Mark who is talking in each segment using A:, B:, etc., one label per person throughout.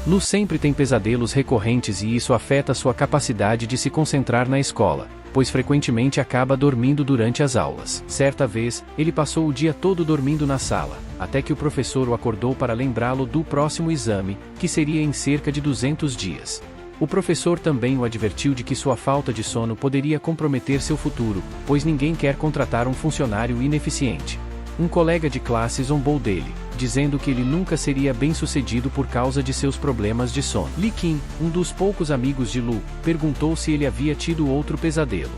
A: Lu sempre tem pesadelos recorrentes e isso afeta sua capacidade de se concentrar na escola, pois frequentemente acaba dormindo durante as aulas. Certa vez, ele passou o dia todo dormindo na sala, até que o professor o acordou para lembrá-lo do próximo exame, que seria em cerca de 200 dias. O professor também o advertiu de que sua falta de sono poderia comprometer seu futuro, pois ninguém quer contratar um funcionário ineficiente. Um colega de classe zombou dele, dizendo que ele nunca seria bem-sucedido por causa de seus problemas de sono. Lee Kim, um dos poucos amigos de Lu, perguntou se ele havia tido outro pesadelo.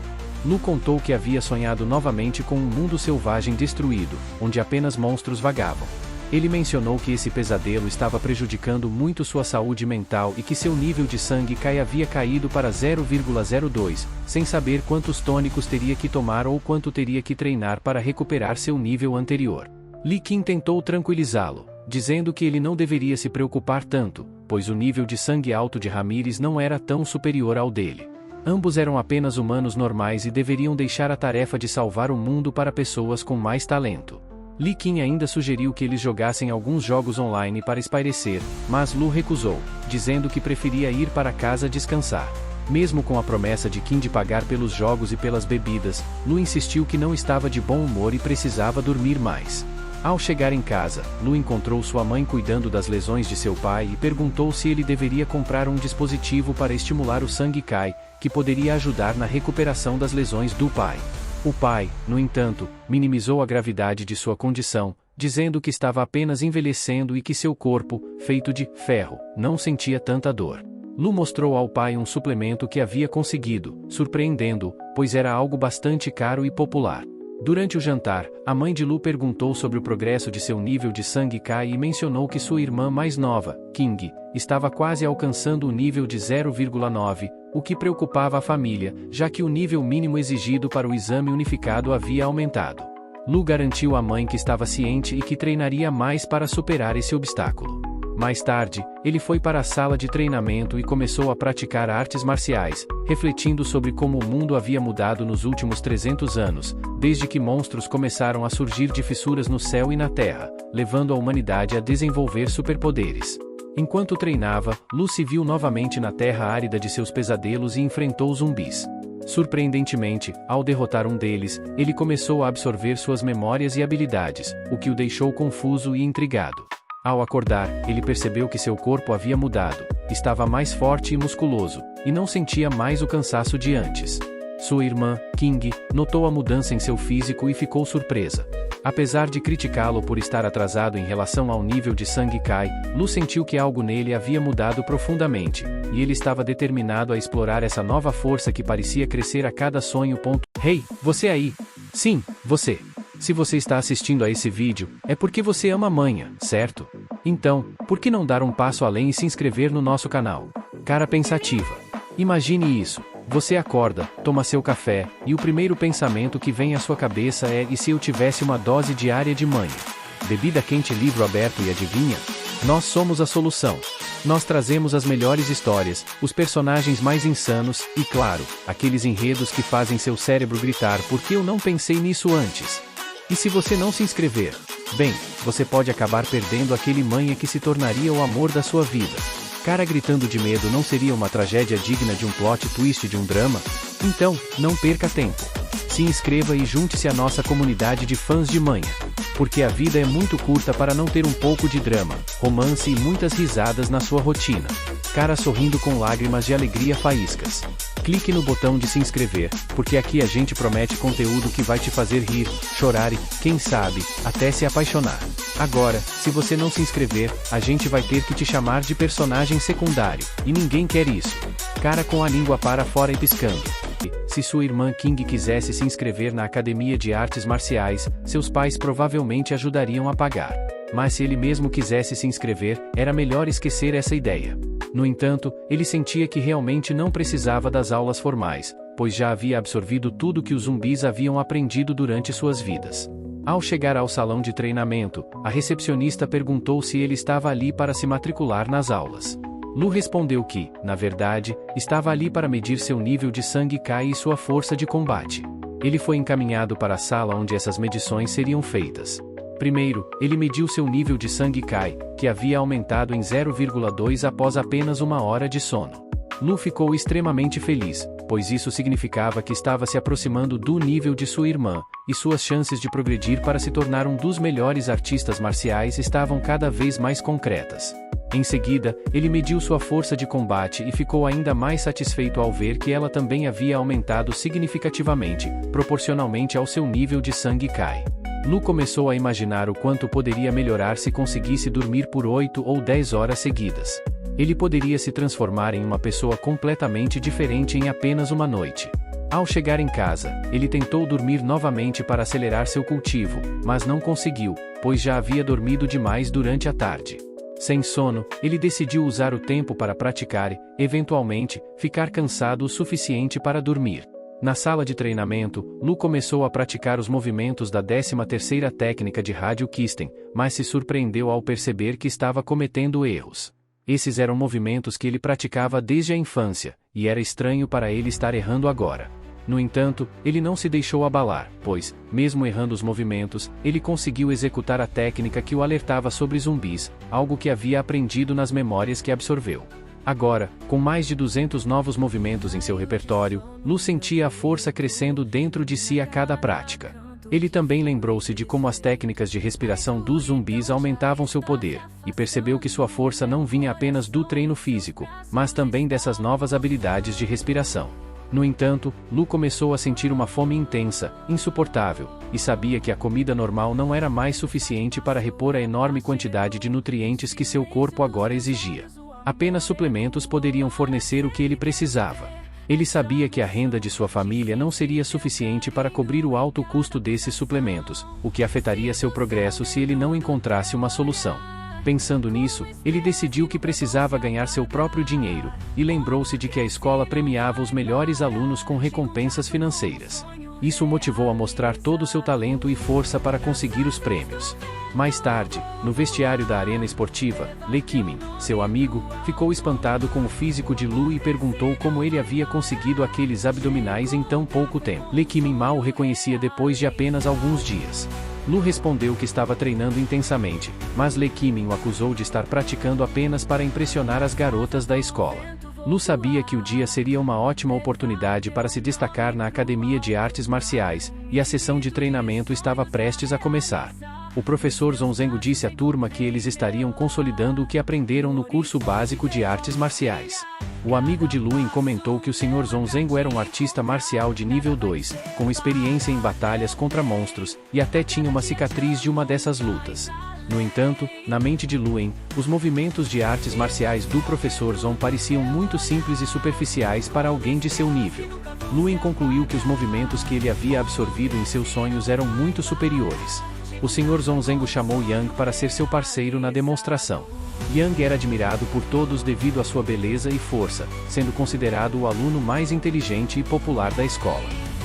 A: Lu contou que havia sonhado novamente com um mundo selvagem destruído, onde apenas monstros vagavam. Ele mencionou que esse pesadelo estava prejudicando muito sua saúde mental e que seu nível de sangue Kai havia caído para 0,02, sem saber quantos tônicos teria que tomar ou quanto teria que treinar para recuperar seu nível anterior. Lee Kim tentou tranquilizá-lo, dizendo que ele não deveria se preocupar tanto, pois o nível de sangue alto de Ramírez não era tão superior ao dele. Ambos eram apenas humanos normais e deveriam deixar a tarefa de salvar o mundo para pessoas com mais talento. Lee Kim ainda sugeriu que eles jogassem alguns jogos online para espairecer, mas Lu recusou, dizendo que preferia ir para casa descansar. Mesmo com a promessa de Kim de pagar pelos jogos e pelas bebidas, Lu insistiu que não estava de bom humor e precisava dormir mais. Ao chegar em casa, Lu encontrou sua mãe cuidando das lesões de seu pai e perguntou se ele deveria comprar um dispositivo para estimular o sangue Kai, que poderia ajudar na recuperação das lesões do pai. O pai, no entanto, minimizou a gravidade de sua condição, dizendo que estava apenas envelhecendo e que seu corpo, feito de ferro, não sentia tanta dor. Lu mostrou ao pai um suplemento que havia conseguido, surpreendendo-o, pois era algo bastante caro e popular. Durante o jantar, a mãe de Lu perguntou sobre o progresso de seu nível de sangue Kai e mencionou que sua irmã mais nova, King, estava quase alcançando o nível de 0,9, o que preocupava a família, já que o nível mínimo exigido para o exame unificado havia aumentado. Lu garantiu à mãe que estava ciente e que treinaria mais para superar esse obstáculo. Mais tarde, ele foi para a sala de treinamento e começou a praticar artes marciais, refletindo sobre como o mundo havia mudado nos últimos 300 anos, desde que monstros começaram a surgir de fissuras no céu e na terra, levando a humanidade a desenvolver superpoderes. Enquanto treinava, Lu se viu novamente na terra árida de seus pesadelos e enfrentou zumbis. Surpreendentemente, ao derrotar um deles, ele começou a absorver suas memórias e habilidades, o que o deixou confuso e intrigado. Ao acordar, ele percebeu que seu corpo havia mudado, estava mais forte e musculoso, e não sentia mais o cansaço de antes. Sua irmã, King, notou a mudança em seu físico e ficou surpresa. Apesar de criticá-lo por estar atrasado em relação ao nível de sangue Kai, Lu sentiu que algo nele havia mudado profundamente, e ele estava determinado a explorar essa nova força que parecia crescer a cada sonho. Hey, você aí! Sim, você! Se você está assistindo a esse vídeo, é porque você ama manha, certo? Então, por que não dar um passo além e se inscrever no nosso canal? Cara pensativa. Imagine isso. Você acorda, toma seu café, e o primeiro pensamento que vem à sua cabeça é: e se eu tivesse uma dose diária de manha? Bebida quente, livro aberto e adivinha? Nós somos a solução. Nós trazemos as melhores histórias, os personagens mais insanos, e claro, aqueles enredos que fazem seu cérebro gritar: por que eu não pensei nisso antes? E se você não se inscrever? Bem, você pode acabar perdendo aquele manha que se tornaria o amor da sua vida. Cara gritando de medo não seria uma tragédia digna de um plot twist de um drama? Então, não perca tempo. Se inscreva e junte-se à nossa comunidade de fãs de manha. Porque a vida é muito curta para não ter um pouco de drama, romance e muitas risadas na sua rotina. Cara sorrindo com lágrimas de alegria faíscas. Clique no botão de se inscrever, porque aqui a gente promete conteúdo que vai te fazer rir, chorar e, quem sabe, até se apaixonar. Agora, se você não se inscrever, a gente vai ter que te chamar de personagem secundário, e ninguém quer isso. Cara com a língua para fora e piscando. Se sua irmã King quisesse se inscrever na Academia de Artes Marciais, seus pais provavelmente ajudariam a pagar. Mas se ele mesmo quisesse se inscrever, era melhor esquecer essa ideia. No entanto, ele sentia que realmente não precisava das aulas formais, pois já havia absorvido tudo que os zumbis haviam aprendido durante suas vidas. Ao chegar ao salão de treinamento, a recepcionista perguntou se ele estava ali para se matricular nas aulas. Lu respondeu que, na verdade, estava ali para medir seu nível de sangue Kai e sua força de combate. Ele foi encaminhado para a sala onde essas medições seriam feitas. Primeiro, ele mediu seu nível de sangue Kai, que havia aumentado em 0,2 após apenas uma hora de sono. Lu ficou extremamente feliz, pois isso significava que estava se aproximando do nível de sua irmã, e suas chances de progredir para se tornar um dos melhores artistas marciais estavam cada vez mais concretas. Em seguida, ele mediu sua força de combate e ficou ainda mais satisfeito ao ver que ela também havia aumentado significativamente, proporcionalmente ao seu nível de sangue Kai. Lu começou a imaginar o quanto poderia melhorar se conseguisse dormir por 8 ou 10 horas seguidas. Ele poderia se transformar em uma pessoa completamente diferente em apenas uma noite. Ao chegar em casa, ele tentou dormir novamente para acelerar seu cultivo, mas não conseguiu, pois já havia dormido demais durante a tarde. Sem sono, ele decidiu usar o tempo para praticar e, eventualmente, ficar cansado o suficiente para dormir. Na sala de treinamento, Lu começou a praticar os movimentos da 13ª técnica de rádio Kisten, mas se surpreendeu ao perceber que estava cometendo erros. Esses eram movimentos que ele praticava desde a infância, e era estranho para ele estar errando agora. No entanto, ele não se deixou abalar, pois, mesmo errando os movimentos, ele conseguiu executar a técnica que o alertava sobre zumbis, algo que havia aprendido nas memórias que absorveu. Agora, com mais de 200 novos movimentos em seu repertório, Lu sentia a força crescendo dentro de si a cada prática. Ele também lembrou-se de como as técnicas de respiração dos zumbis aumentavam seu poder, e percebeu que sua força não vinha apenas do treino físico, mas também dessas novas habilidades de respiração. No entanto, Lu começou a sentir uma fome intensa, insuportável, e sabia que a comida normal não era mais suficiente para repor a enorme quantidade de nutrientes que seu corpo agora exigia. Apenas suplementos poderiam fornecer o que ele precisava. Ele sabia que a renda de sua família não seria suficiente para cobrir o alto custo desses suplementos, o que afetaria seu progresso se ele não encontrasse uma solução. Pensando nisso, ele decidiu que precisava ganhar seu próprio dinheiro, e lembrou-se de que a escola premiava os melhores alunos com recompensas financeiras. Isso o motivou a mostrar todo o seu talento e força para conseguir os prêmios. Mais tarde, no vestiário da arena esportiva, Lee Kimin, seu amigo, ficou espantado com o físico de Lu e perguntou como ele havia conseguido aqueles abdominais em tão pouco tempo. Lee Kimin mal o reconhecia depois de apenas alguns dias. Lu respondeu que estava treinando intensamente, mas Lee Kimin o acusou de estar praticando apenas para impressionar as garotas da escola. Lu sabia que o dia seria uma ótima oportunidade para se destacar na Academia de Artes Marciais, e a sessão de treinamento estava prestes a começar. O professor Zonzengo disse à turma que eles estariam consolidando o que aprenderam no curso básico de artes marciais. O amigo de Luen comentou que o Sr. Zonzengo era um artista marcial de nível 2, com experiência em batalhas contra monstros, e até tinha uma cicatriz de uma dessas lutas. No entanto, na mente de Luen, os movimentos de artes marciais do professor Zon pareciam muito simples e superficiais para alguém de seu nível. Luen concluiu que os movimentos que ele havia absorvido em seus sonhos eram muito superiores. O Sr. Zonzengo chamou Yang para ser seu parceiro na demonstração. Yang era admirado por todos devido à sua beleza e força, sendo considerado o aluno mais inteligente e popular da escola.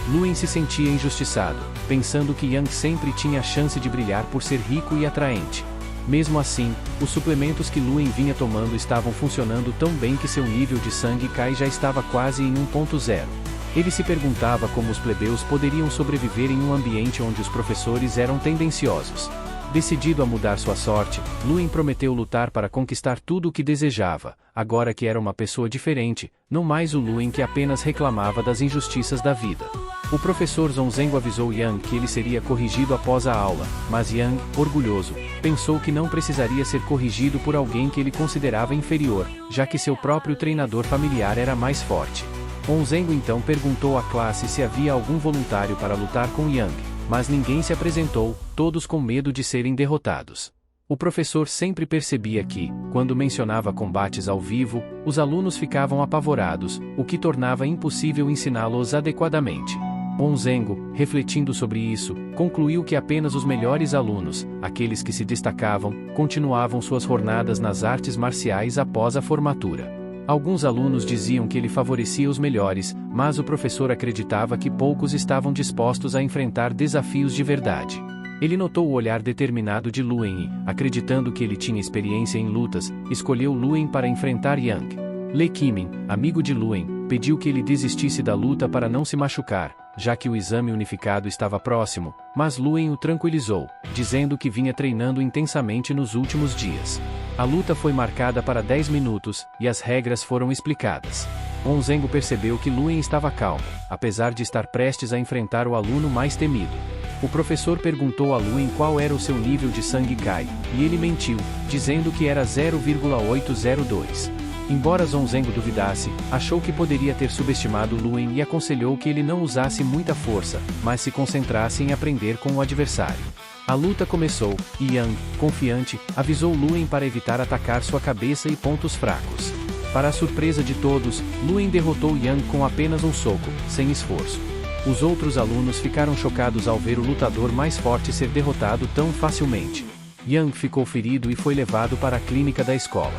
A: Luen se sentia injustiçado, pensando que Yang sempre tinha a chance de brilhar por ser rico e atraente. Mesmo assim, os suplementos que Luen vinha tomando estavam funcionando tão bem que seu nível de sangue Kai já estava quase em 1.0. Ele se perguntava como os plebeus poderiam sobreviver em um ambiente onde os professores eram tendenciosos. Decidido a mudar sua sorte, Luen prometeu lutar para conquistar tudo o que desejava, agora que era uma pessoa diferente, não mais o Luen que apenas reclamava das injustiças da vida. O professor Zonzengo avisou Yang que ele seria corrigido após a aula, mas Yang, orgulhoso, pensou que não precisaria ser corrigido por alguém que ele considerava inferior, já que seu próprio treinador familiar era mais forte. Zonzengo então perguntou à classe se havia algum voluntário para lutar com Yang, mas ninguém se apresentou, todos com medo de serem derrotados. O professor sempre percebia que, quando mencionava combates ao vivo, os alunos ficavam apavorados, o que tornava impossível ensiná-los adequadamente. Zonzengo, refletindo sobre isso, concluiu que apenas os melhores alunos, aqueles que se destacavam, continuavam suas jornadas nas artes marciais após a formatura. Alguns alunos diziam que ele favorecia os melhores, mas o professor acreditava que poucos estavam dispostos a enfrentar desafios de verdade. Ele notou o olhar determinado de Luen e, acreditando que ele tinha experiência em lutas, escolheu Luen para enfrentar Yang. Lee Kimin, amigo de Luen, pediu que ele desistisse da luta para não se machucar, já que o exame unificado estava próximo, mas Luen o tranquilizou, dizendo que vinha treinando intensamente nos últimos dias. A luta foi marcada para 10 minutos, e as regras foram explicadas. Onzengo percebeu que Luen estava calmo, apesar de estar prestes a enfrentar o aluno mais temido. O professor perguntou a Luen qual era o seu nível de sangue Kai, e ele mentiu, dizendo que era 0,802. Embora Onzengo duvidasse, achou que poderia ter subestimado Luen e aconselhou que ele não usasse muita força, mas se concentrasse em aprender com o adversário. A luta começou, e Yang, confiante, avisou Luen para evitar atacar sua cabeça e pontos fracos. Para a surpresa de todos, Luen derrotou Yang com apenas um soco, sem esforço. Os outros alunos ficaram chocados ao ver o lutador mais forte ser derrotado tão facilmente. Yang ficou ferido e foi levado para a clínica da escola.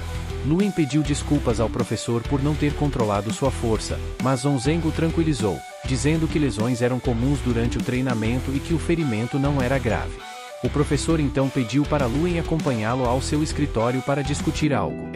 A: Luen pediu desculpas ao professor por não ter controlado sua força, mas Onzengo o tranquilizou, dizendo que lesões eram comuns durante o treinamento e que o ferimento não era grave. O professor então pediu para Luen acompanhá-lo ao seu escritório para discutir algo.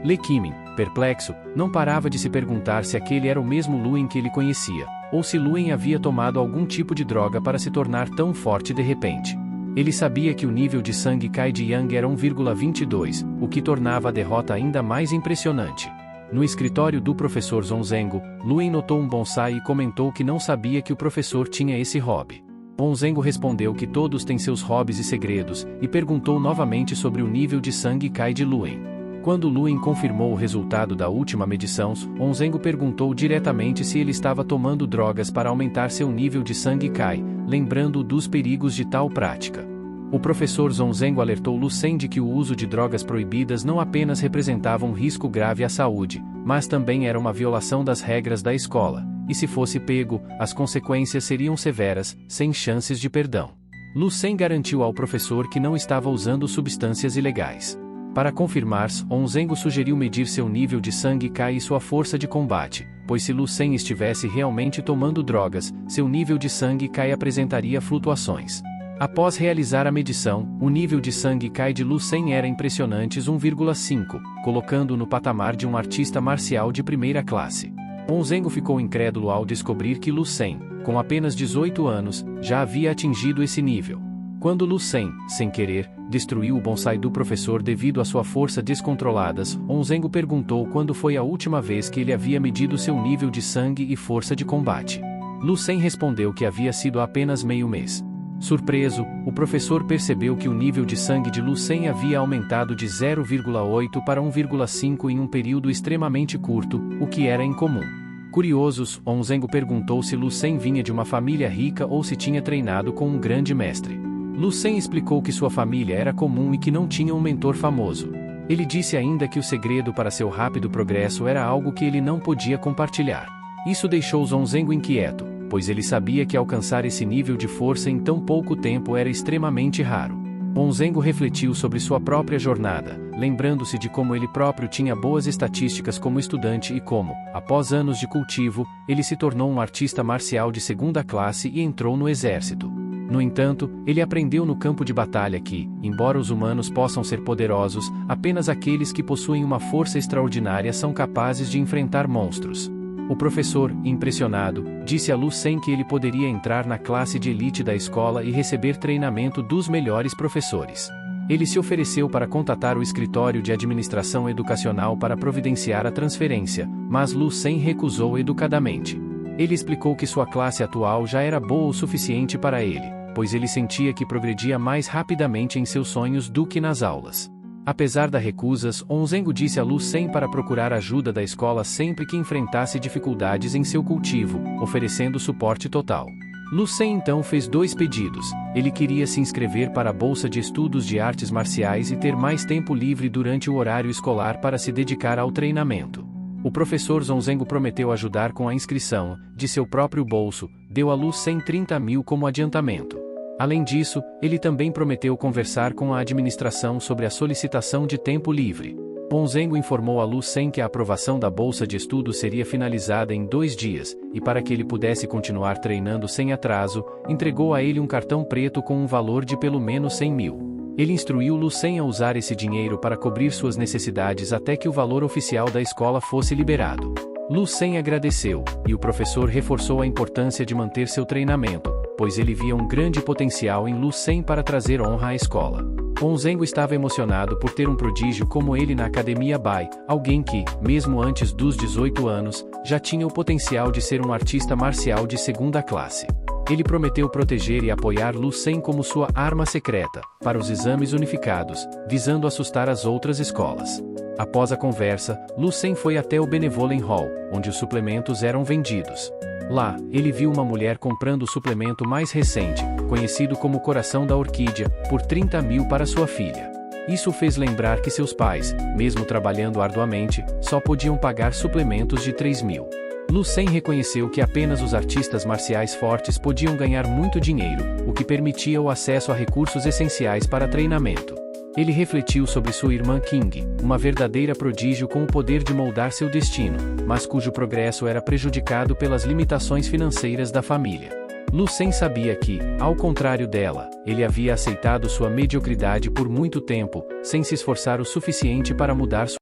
A: Le Qimin, perplexo, não parava de se perguntar se aquele era o mesmo Luen que ele conhecia, ou se Luen havia tomado algum tipo de droga para se tornar tão forte de repente. Ele sabia que o nível de sangue Kai de Yang era 1,22, o que tornava a derrota ainda mais impressionante. No escritório do professor Onzengo, Luen notou um bonsai e comentou que não sabia que o professor tinha esse hobby. Onzengo respondeu que todos têm seus hobbies e segredos, e perguntou novamente sobre o nível de sangue Kai de Luen. Quando Luen confirmou o resultado da última medição, Onzengo perguntou diretamente se ele estava tomando drogas para aumentar seu nível de sangue Kai, lembrando-o dos perigos de tal prática. O professor Onzengo alertou Lucen de que o uso de drogas proibidas não apenas representava um risco grave à saúde, mas também era uma violação das regras da escola, e se fosse pego, as consequências seriam severas, sem chances de perdão. Lucen garantiu ao professor que não estava usando substâncias ilegais. Para confirmar, Onzengo sugeriu medir seu nível de sangue Kai e sua força de combate, pois se Lucen estivesse realmente tomando drogas, seu nível de sangue Kai apresentaria flutuações. Após realizar a medição, o nível de sangue Kai de Lucen era impressionante 1,5, colocando-o no patamar de um artista marcial de primeira classe. Onzengo ficou incrédulo ao descobrir que Lucen, com apenas 18 anos, já havia atingido esse nível. Quando Lucen, sem querer, destruiu o bonsai do professor devido à sua força descontrolada, Onzengo perguntou quando foi a última vez que ele havia medido seu nível de sangue e força de combate. Lucen respondeu que havia sido apenas meio mês. Surpreso, o professor percebeu que o nível de sangue de Lucen havia aumentado de 0,8 para 1,5 em um período extremamente curto, o que era incomum. Curiosos, Onzengo perguntou se Lucen vinha de uma família rica ou se tinha treinado com um grande mestre. Lucen explicou que sua família era comum e que não tinha um mentor famoso. Ele disse ainda que o segredo para seu rápido progresso era algo que ele não podia compartilhar. Isso deixou Onzengo inquieto, pois ele sabia que alcançar esse nível de força em tão pouco tempo era extremamente raro. Onzengo refletiu sobre sua própria jornada, lembrando-se de como ele próprio tinha boas estatísticas como estudante e como, após anos de cultivo, ele se tornou um artista marcial de segunda classe e entrou no exército. No entanto, ele aprendeu no campo de batalha que, embora os humanos possam ser poderosos, apenas aqueles que possuem uma força extraordinária são capazes de enfrentar monstros. O professor, impressionado, disse a Lucen que ele poderia entrar na classe de elite da escola e receber treinamento dos melhores professores. Ele se ofereceu para contatar o escritório de administração educacional para providenciar a transferência, mas Lucen recusou educadamente. Ele explicou que sua classe atual já era boa o suficiente para ele, pois ele sentia que progredia mais rapidamente em seus sonhos do que nas aulas. Apesar da recusas, Onzengo disse a Lucen para procurar ajuda da escola sempre que enfrentasse dificuldades em seu cultivo, oferecendo suporte total. Lucen então fez 2 pedidos. Ele queria se inscrever para a bolsa de estudos de artes marciais e ter mais tempo livre durante o horário escolar para se dedicar ao treinamento. O professor Onzengo prometeu ajudar com a inscrição, de seu próprio bolso, deu a Lucen 30 mil como adiantamento. Além disso, ele também prometeu conversar com a administração sobre a solicitação de tempo livre. Onzengo informou a Lucen que a aprovação da bolsa de estudo seria finalizada em 2 dias, e para que ele pudesse continuar treinando sem atraso, entregou a ele um cartão preto com um valor de pelo menos 100 mil. Ele instruiu Lucen a usar esse dinheiro para cobrir suas necessidades até que o valor oficial da escola fosse liberado. Lu Sen agradeceu, e o professor reforçou a importância de manter seu treinamento, pois ele via um grande potencial em Lu Sen para trazer honra à escola. Onzengo estava emocionado por ter um prodígio como ele na Academia Bai, alguém que, mesmo antes dos 18 anos, já tinha o potencial de ser um artista marcial de segunda classe. Ele prometeu proteger e apoiar Lu Sen como sua arma secreta, para os exames unificados, visando assustar as outras escolas. Após a conversa, Lu Sen foi até o Benevolent Hall, onde os suplementos eram vendidos. Lá, ele viu uma mulher comprando o suplemento mais recente, conhecido como Coração da Orquídea, por 30 mil para sua filha. Isso fez lembrar que seus pais, mesmo trabalhando arduamente, só podiam pagar suplementos de 3 mil. Lu Sen reconheceu que apenas os artistas marciais fortes podiam ganhar muito dinheiro, o que permitia o acesso a recursos essenciais para treinamento. Ele refletiu sobre sua irmã King, uma verdadeira prodígio com o poder de moldar seu destino, mas cujo progresso era prejudicado pelas limitações financeiras da família. Lu Sen sabia que, ao contrário dela, ele havia aceitado sua mediocridade por muito tempo, sem se esforçar o suficiente para mudar sua.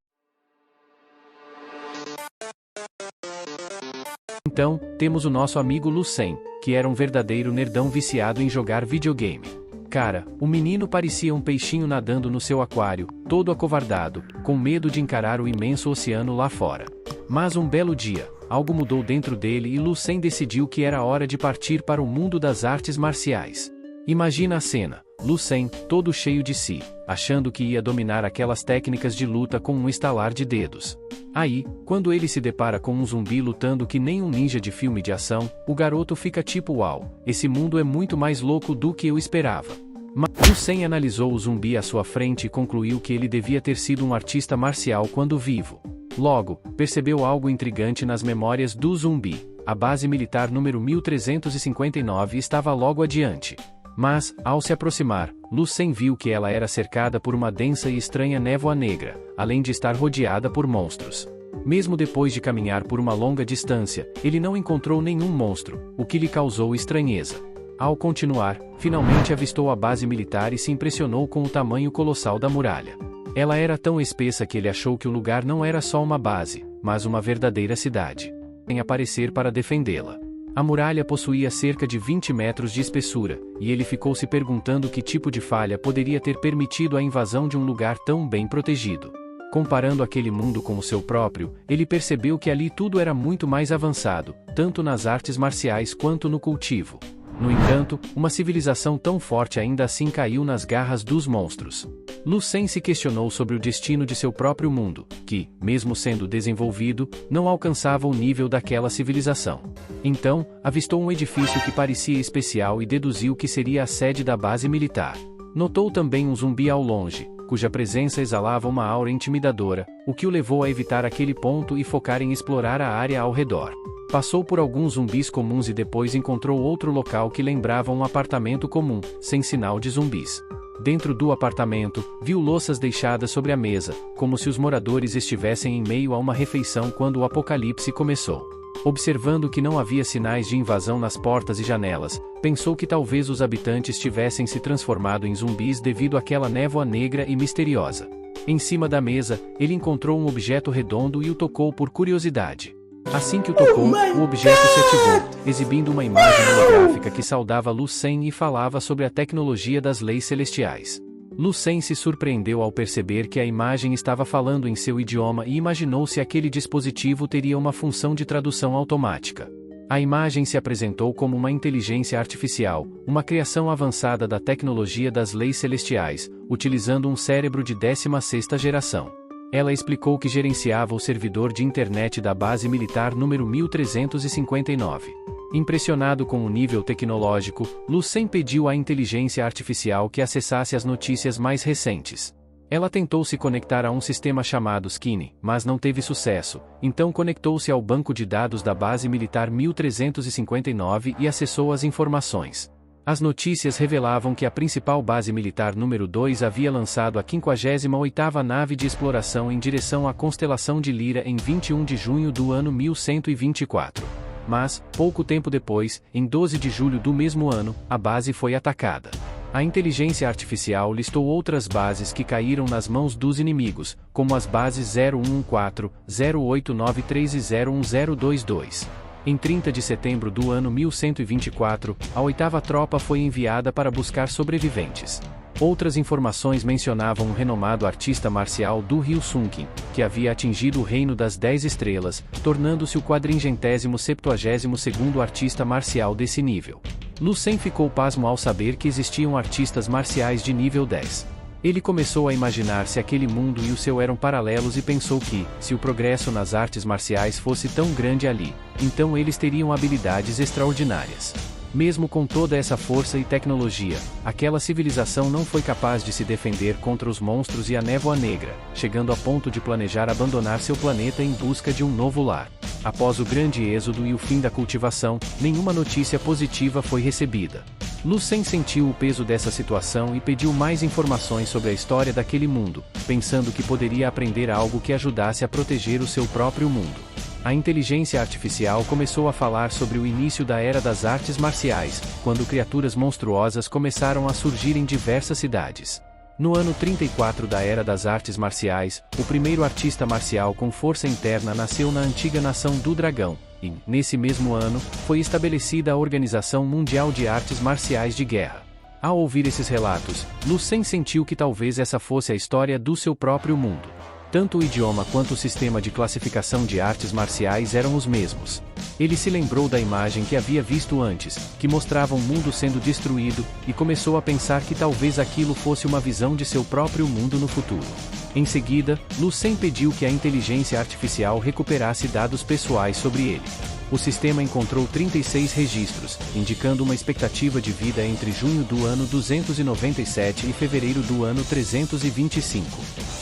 A: Então, temos o nosso amigo Lu Sen, que era um verdadeiro nerdão viciado em jogar videogame. Cara, o menino parecia um peixinho nadando no seu aquário, todo acovardado, com medo de encarar o imenso oceano lá fora. Mas um belo dia, algo mudou dentro dele e Lu Sen decidiu que era hora de partir para o mundo das artes marciais. Imagina a cena, Lu Sen, todo cheio de si, achando que ia dominar aquelas técnicas de luta com um estalar de dedos. Aí, quando ele se depara com um zumbi lutando que nem um ninja de filme de ação, o garoto fica tipo uau, esse mundo é muito mais louco do que eu esperava. Mas Lu Sen analisou o zumbi à sua frente e concluiu que ele devia ter sido um artista marcial quando vivo. Logo, percebeu algo intrigante nas memórias do zumbi. A base militar número 1359 estava logo adiante. Mas, ao se aproximar, Lu Sen viu que ela era cercada por uma densa e estranha névoa negra, além de estar rodeada por monstros. Mesmo depois de caminhar por uma longa distância, ele não encontrou nenhum monstro, o que lhe causou estranheza. Ao continuar, finalmente avistou a base militar e se impressionou com o tamanho colossal da muralha. Ela era tão espessa que ele achou que o lugar não era só uma base, mas uma verdadeira cidade. Em aparecer para defendê-la. A muralha possuía cerca de 20 metros de espessura, e ele ficou se perguntando que tipo de falha poderia ter permitido a invasão de um lugar tão bem protegido. Comparando aquele mundo com o seu próprio, ele percebeu que ali tudo era muito mais avançado, tanto nas artes marciais quanto no cultivo. No entanto, uma civilização tão forte ainda assim caiu nas garras dos monstros. Lu Sen se questionou sobre o destino de seu próprio mundo, que, mesmo sendo desenvolvido, não alcançava o nível daquela civilização. Então, avistou um edifício que parecia especial e deduziu que seria a sede da base militar. Notou também um zumbi ao longe, cuja presença exalava uma aura intimidadora, o que o levou a evitar aquele ponto e focar em explorar a área ao redor. Passou por alguns zumbis comuns e depois encontrou outro local que lembrava um apartamento comum, sem sinal de zumbis. Dentro do apartamento, viu louças deixadas sobre a mesa, como se os moradores estivessem em meio a uma refeição quando o apocalipse começou. Observando que não havia sinais de invasão nas portas e janelas, pensou que talvez os habitantes tivessem se transformado em zumbis devido àquela névoa negra e misteriosa. Em cima da mesa, ele encontrou um objeto redondo e o tocou por curiosidade. Assim que o tocou, o objeto se ativou, exibindo uma imagem holográfica que saudava Lu Sen e falava sobre a tecnologia das leis celestiais. Lu Sen se surpreendeu ao perceber que a imagem estava falando em seu idioma e imaginou se aquele dispositivo teria uma função de tradução automática. A imagem se apresentou como uma inteligência artificial, uma criação avançada da tecnologia das leis celestiais, utilizando um cérebro de 16ª geração. Ela explicou que gerenciava o servidor de internet da base militar número 1359. Impressionado com o nível tecnológico, Lu Sen pediu à inteligência artificial que acessasse as notícias mais recentes. Ela tentou se conectar a um sistema chamado Skinny, mas não teve sucesso, então conectou-se ao banco de dados da base militar 1359 e acessou as informações. As notícias revelavam que a principal base militar número 2 havia lançado a 58ª nave de exploração em direção à constelação de Lira em 21 de junho do ano 1124. Mas, pouco tempo depois, em 12 de julho do mesmo ano, a base foi atacada. A inteligência artificial listou outras bases que caíram nas mãos dos inimigos, como as bases 0114, 0893 e 01022. Em 30 de setembro do ano 1124, a 8ª tropa foi enviada para buscar sobreviventes. Outras informações mencionavam um renomado artista marcial do rio Sunkin, que havia atingido o reino das 10 estrelas, tornando-se o 472º artista marcial desse nível. Lu Sen ficou pasmo ao saber que existiam artistas marciais de nível 10. Ele começou a imaginar se aquele mundo e o seu eram paralelos e pensou que, se o progresso nas artes marciais fosse tão grande ali, então eles teriam habilidades extraordinárias. Mesmo com toda essa força e tecnologia, aquela civilização não foi capaz de se defender contra os monstros e a névoa negra, chegando a ponto de planejar abandonar seu planeta em busca de um novo lar. Após o grande êxodo e o fim da cultivação, nenhuma notícia positiva foi recebida. Lu Sen sentiu o peso dessa situação e pediu mais informações sobre a história daquele mundo, pensando que poderia aprender algo que ajudasse a proteger o seu próprio mundo. A inteligência artificial começou a falar sobre o início da Era das Artes Marciais, quando criaturas monstruosas começaram a surgir em diversas cidades. No ano 34 da Era das Artes Marciais, o primeiro artista marcial com força interna nasceu na antiga nação do Dragão, e, nesse mesmo ano, foi estabelecida a Organização Mundial de Artes Marciais de Guerra. Ao ouvir esses relatos, Lu Sen sentiu que talvez essa fosse a história do seu próprio mundo. Tanto o idioma quanto o sistema de classificação de artes marciais eram os mesmos. Ele se lembrou da imagem que havia visto antes, que mostrava um mundo sendo destruído, e começou a pensar que talvez aquilo fosse uma visão de seu próprio mundo no futuro. Em seguida, Lu Sen pediu que a inteligência artificial recuperasse dados pessoais sobre ele. O sistema encontrou 36 registros, indicando uma expectativa de vida entre junho do ano 297 e fevereiro do ano 325.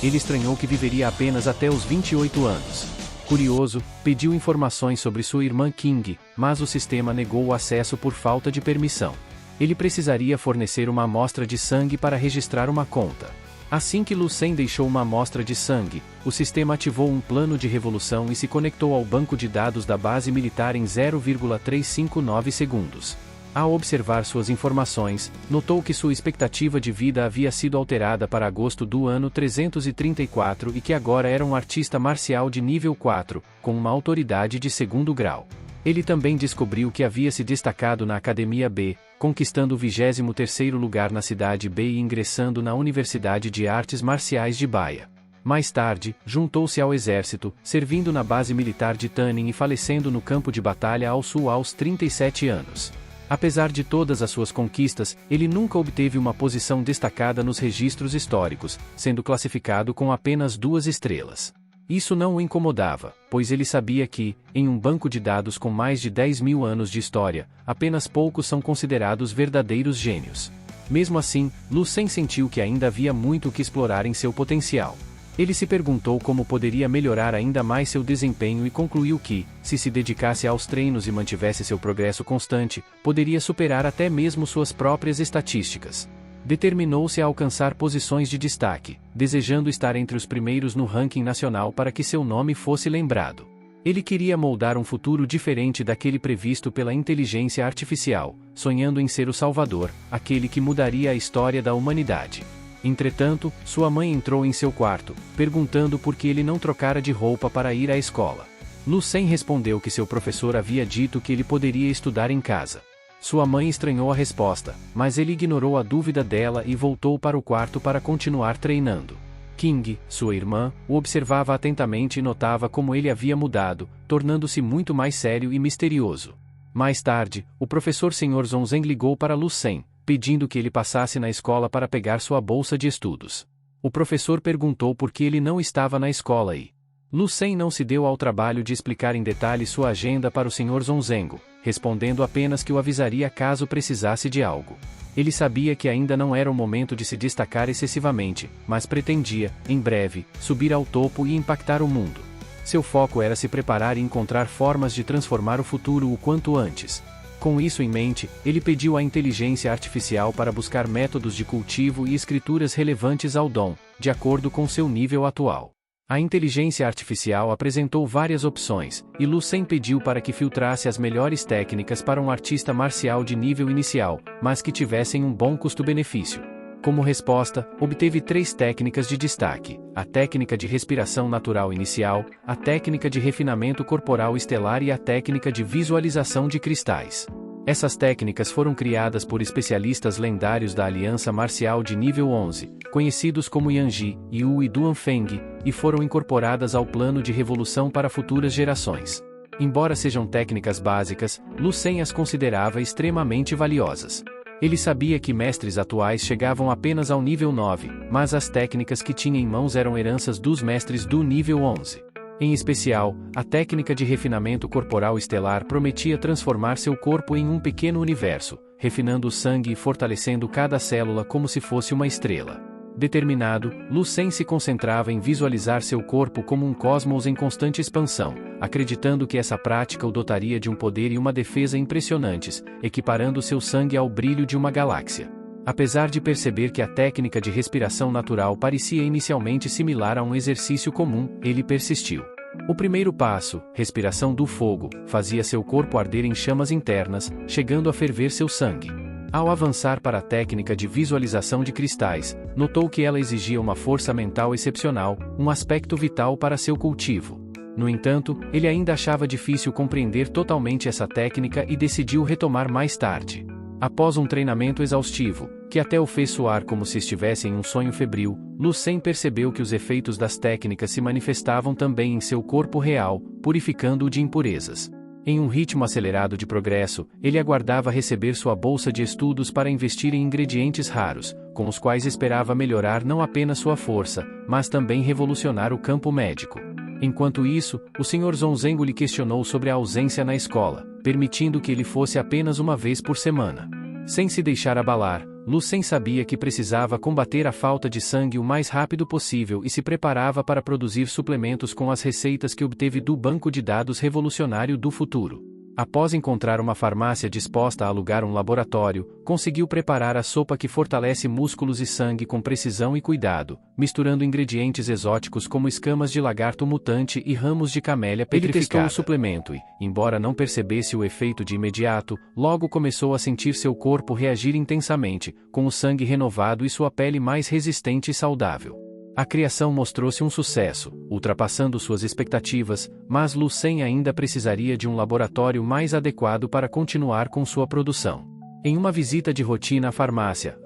A: Ele estranhou que viveria apenas até os 28 anos. Curioso, pediu informações sobre sua irmã King, mas o sistema negou o acesso por falta de permissão. Ele precisaria fornecer uma amostra de sangue para registrar uma conta. Assim que Lu Sen deixou uma amostra de sangue, o sistema ativou um plano de revolução e se conectou ao banco de dados da base militar em 0,359 segundos. Ao observar suas informações, notou que sua expectativa de vida havia sido alterada para agosto do ano 334 e que agora era um artista marcial de nível 4, com uma autoridade de 2º grau. Ele também descobriu que havia se destacado na Academia B, conquistando o 23º lugar na cidade B e ingressando na Universidade de Artes Marciais de Baia. Mais tarde, juntou-se ao exército, servindo na base militar de Tanin e falecendo no campo de batalha ao sul aos 37 anos. Apesar de todas as suas conquistas, ele nunca obteve uma posição destacada nos registros históricos, sendo classificado com apenas 2 estrelas. Isso não o incomodava, pois ele sabia que, em um banco de dados com mais de 10.000 anos de história, apenas poucos são considerados verdadeiros gênios. Mesmo assim, Lu Sen sentiu que ainda havia muito que explorar em seu potencial. Ele se perguntou como poderia melhorar ainda mais seu desempenho e concluiu que, se dedicasse aos treinos e mantivesse seu progresso constante, poderia superar até mesmo suas próprias estatísticas. Determinou-se a alcançar posições de destaque, desejando estar entre os primeiros no ranking nacional para que seu nome fosse lembrado. Ele queria moldar um futuro diferente daquele previsto pela inteligência artificial, sonhando em ser o Salvador, aquele que mudaria a história da humanidade. Entretanto, sua mãe entrou em seu quarto, perguntando por que ele não trocara de roupa para ir à escola. Lu Sen respondeu que seu professor havia dito que ele poderia estudar em casa. Sua mãe estranhou a resposta, mas ele ignorou a dúvida dela e voltou para o quarto para continuar treinando. King, sua irmã, o observava atentamente e notava como ele havia mudado, tornando-se muito mais sério e misterioso. Mais tarde, o professor Sr. Zonzeng ligou para Lu Sen, pedindo que ele passasse na escola para pegar sua bolsa de estudos. O professor perguntou por que ele não estava na escola e Lu Sen não se deu ao trabalho de explicar em detalhe sua agenda para o Sr. Zonzengo, respondendo apenas que o avisaria caso precisasse de algo. Ele sabia que ainda não era o momento de se destacar excessivamente, mas pretendia, em breve, subir ao topo e impactar o mundo. Seu foco era se preparar e encontrar formas de transformar o futuro o quanto antes. Com isso em mente, ele pediu à inteligência artificial para buscar métodos de cultivo e escrituras relevantes ao dom, de acordo com seu nível atual. A inteligência artificial apresentou várias opções, e Lu Sen pediu para que filtrasse as melhores técnicas para um artista marcial de nível inicial, mas que tivessem um bom custo-benefício. Como resposta, obteve 3 técnicas de destaque: a técnica de respiração natural inicial, a técnica de refinamento corporal estelar e a técnica de visualização de cristais. Essas técnicas foram criadas por especialistas lendários da Aliança Marcial de Nível 11, conhecidos como Yanji, Yu e Duanfeng, e foram incorporadas ao plano de revolução para futuras gerações. Embora sejam técnicas básicas, Lu Sen as considerava extremamente valiosas. Ele sabia que mestres atuais chegavam apenas ao nível 9, mas as técnicas que tinha em mãos eram heranças dos mestres do nível 11. Em especial, a técnica de refinamento corporal estelar prometia transformar seu corpo em um pequeno universo, refinando o sangue e fortalecendo cada célula como se fosse uma estrela. Determinado, Lu Sen se concentrava em visualizar seu corpo como um cosmos em constante expansão, acreditando que essa prática o dotaria de um poder e uma defesa impressionantes, equiparando seu sangue ao brilho de uma galáxia. Apesar de perceber que a técnica de respiração natural parecia inicialmente similar a um exercício comum, ele persistiu. O primeiro passo, respiração do fogo, fazia seu corpo arder em chamas internas, chegando a ferver seu sangue. Ao avançar para a técnica de visualização de cristais, notou que ela exigia uma força mental excepcional, um aspecto vital para seu cultivo. No entanto, ele ainda achava difícil compreender totalmente essa técnica e decidiu retomar mais tarde. Após um treinamento exaustivo, que até o fez soar como se estivesse em um sonho febril, Lu Sen percebeu que os efeitos das técnicas se manifestavam também em seu corpo real, purificando-o de impurezas. Em um ritmo acelerado de progresso, ele aguardava receber sua bolsa de estudos para investir em ingredientes raros, com os quais esperava melhorar não apenas sua força, mas também revolucionar o campo médico. Enquanto isso, o Sr. Zonzengo lhe questionou sobre a ausência na escola, permitindo que ele fosse apenas uma vez por semana. Sem se deixar abalar, Lu Sen sabia que precisava combater a falta de sangue o mais rápido possível e se preparava para produzir suplementos com as receitas que obteve do banco de dados revolucionário do futuro. Após encontrar uma farmácia disposta a alugar um laboratório, conseguiu preparar a sopa que fortalece músculos e sangue com precisão e cuidado, misturando ingredientes exóticos como escamas de lagarto mutante e ramos de camélia petrificada. Ele testou o suplemento e, embora não percebesse o efeito de imediato, logo começou a sentir seu corpo reagir intensamente, com o sangue renovado e sua pele mais resistente e saudável. A criação mostrou-se um sucesso, ultrapassando suas expectativas, mas Lu Sen ainda precisaria de um laboratório mais adequado para continuar com sua produção. Em uma visita de rotina à farmácia,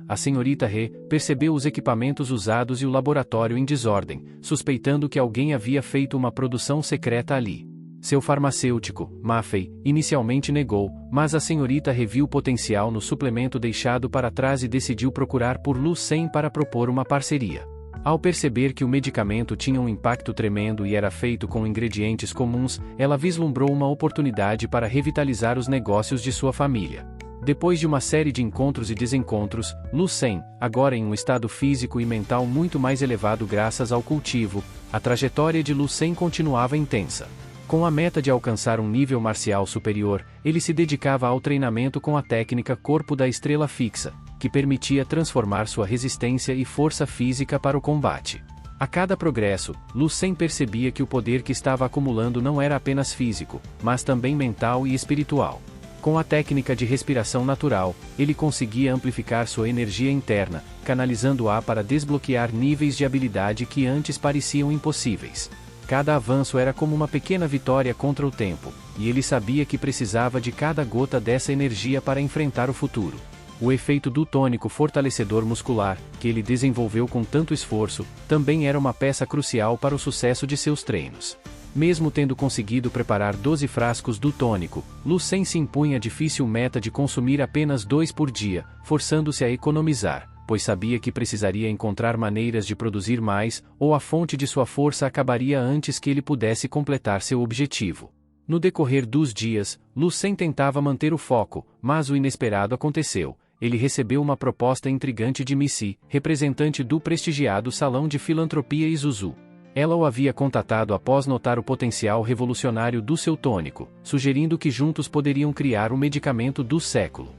A: a senhorita He, percebeu os equipamentos usados e o laboratório em desordem, suspeitando que alguém havia feito uma produção secreta ali. Seu farmacêutico, Ma Fei, inicialmente negou, mas a senhorita He viu potencial no suplemento deixado para trás e decidiu procurar por Lu Sen para propor uma parceria. Ao perceber que o medicamento tinha um impacto tremendo e era feito com ingredientes comuns, ela vislumbrou uma oportunidade para revitalizar os negócios de sua família. Depois de uma série de encontros e desencontros, Lu Sen, agora em um estado físico e mental muito mais elevado graças ao cultivo, a trajetória de Lu Sen continuava intensa. Com a meta de alcançar um nível marcial superior, ele se dedicava ao treinamento com a técnica Corpo da Estrela Fixa, que permitia transformar sua resistência e força física para o combate. A cada progresso, Lu Sen percebia que o poder que estava acumulando não era apenas físico, mas também mental e espiritual. Com a técnica de respiração natural, ele conseguia amplificar sua energia interna, canalizando-a para desbloquear níveis de habilidade que antes pareciam impossíveis. Cada avanço era como uma pequena vitória contra o tempo, e ele sabia que precisava de cada gota dessa energia para enfrentar o futuro. O efeito do tônico fortalecedor muscular, que ele desenvolveu com tanto esforço, também era uma peça crucial para o sucesso de seus treinos. Mesmo tendo conseguido preparar 12 frascos do tônico, Lu Sen se impunha a difícil meta de consumir apenas 2 por dia, forçando-se a economizar, pois sabia que precisaria encontrar maneiras de produzir mais, ou a fonte de sua força acabaria antes que ele pudesse completar seu objetivo. No decorrer dos dias, Lu Sen tentava manter o foco, mas o inesperado aconteceu. Ele recebeu uma proposta intrigante de Missy, representante do prestigiado Salão de Filantropia Isuzu. Ela o havia contatado após notar o potencial revolucionário do seu tônico, sugerindo que juntos poderiam criar o medicamento do século.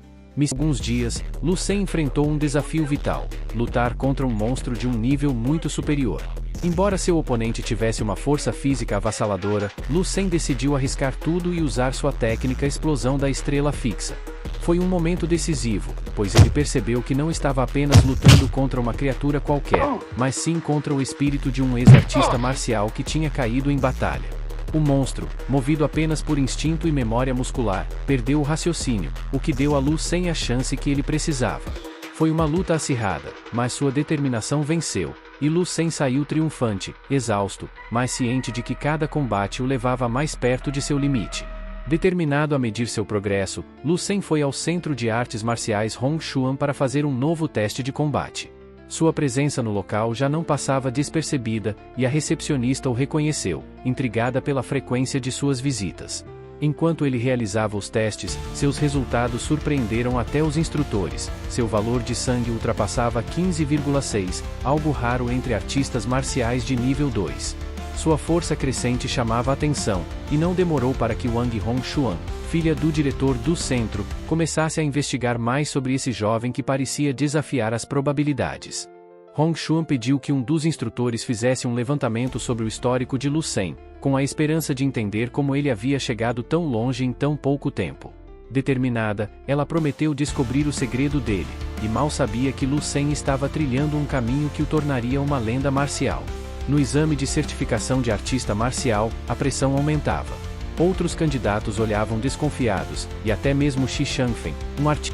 A: Alguns dias, Lu Sen enfrentou um desafio vital: lutar contra um monstro de um nível muito superior. Embora seu oponente tivesse uma força física avassaladora, Lu Sen decidiu arriscar tudo e usar sua técnica Explosão da Estrela Fixa. Foi um momento decisivo, pois ele percebeu que não estava apenas lutando contra uma criatura qualquer, mas sim contra o espírito de um ex-artista marcial que tinha caído em batalha. O monstro, movido apenas por instinto e memória muscular, perdeu o raciocínio, o que deu a Lu Sen a chance que ele precisava. Foi uma luta acirrada, mas sua determinação venceu, e Lu Sen saiu triunfante, exausto, mas ciente de que cada combate o levava mais perto de seu limite. Determinado a medir seu progresso, Lu Sen foi ao Centro de Artes Marciais Hong Xuan para fazer um novo teste de combate. Sua presença no local já não passava despercebida, e a recepcionista o reconheceu, intrigada pela frequência de suas visitas. Enquanto ele realizava os testes, seus resultados surpreenderam até os instrutores. Seu valor de sangue ultrapassava 15,6, algo raro entre artistas marciais de nível 2. Sua força crescente chamava a atenção, e não demorou para que Wang Hongxuan, filha do diretor do centro, começasse a investigar mais sobre esse jovem que parecia desafiar as probabilidades. Hongxuan pediu que um dos instrutores fizesse um levantamento sobre o histórico de Lu Sen, com a esperança de entender como ele havia chegado tão longe em tão pouco tempo. Determinada, ela prometeu descobrir o segredo dele, e mal sabia que Lu Sen estava trilhando um caminho que o tornaria uma lenda marcial. No exame de certificação de artista marcial, a pressão aumentava. Outros candidatos olhavam desconfiados, e até mesmo Shi Shangfen,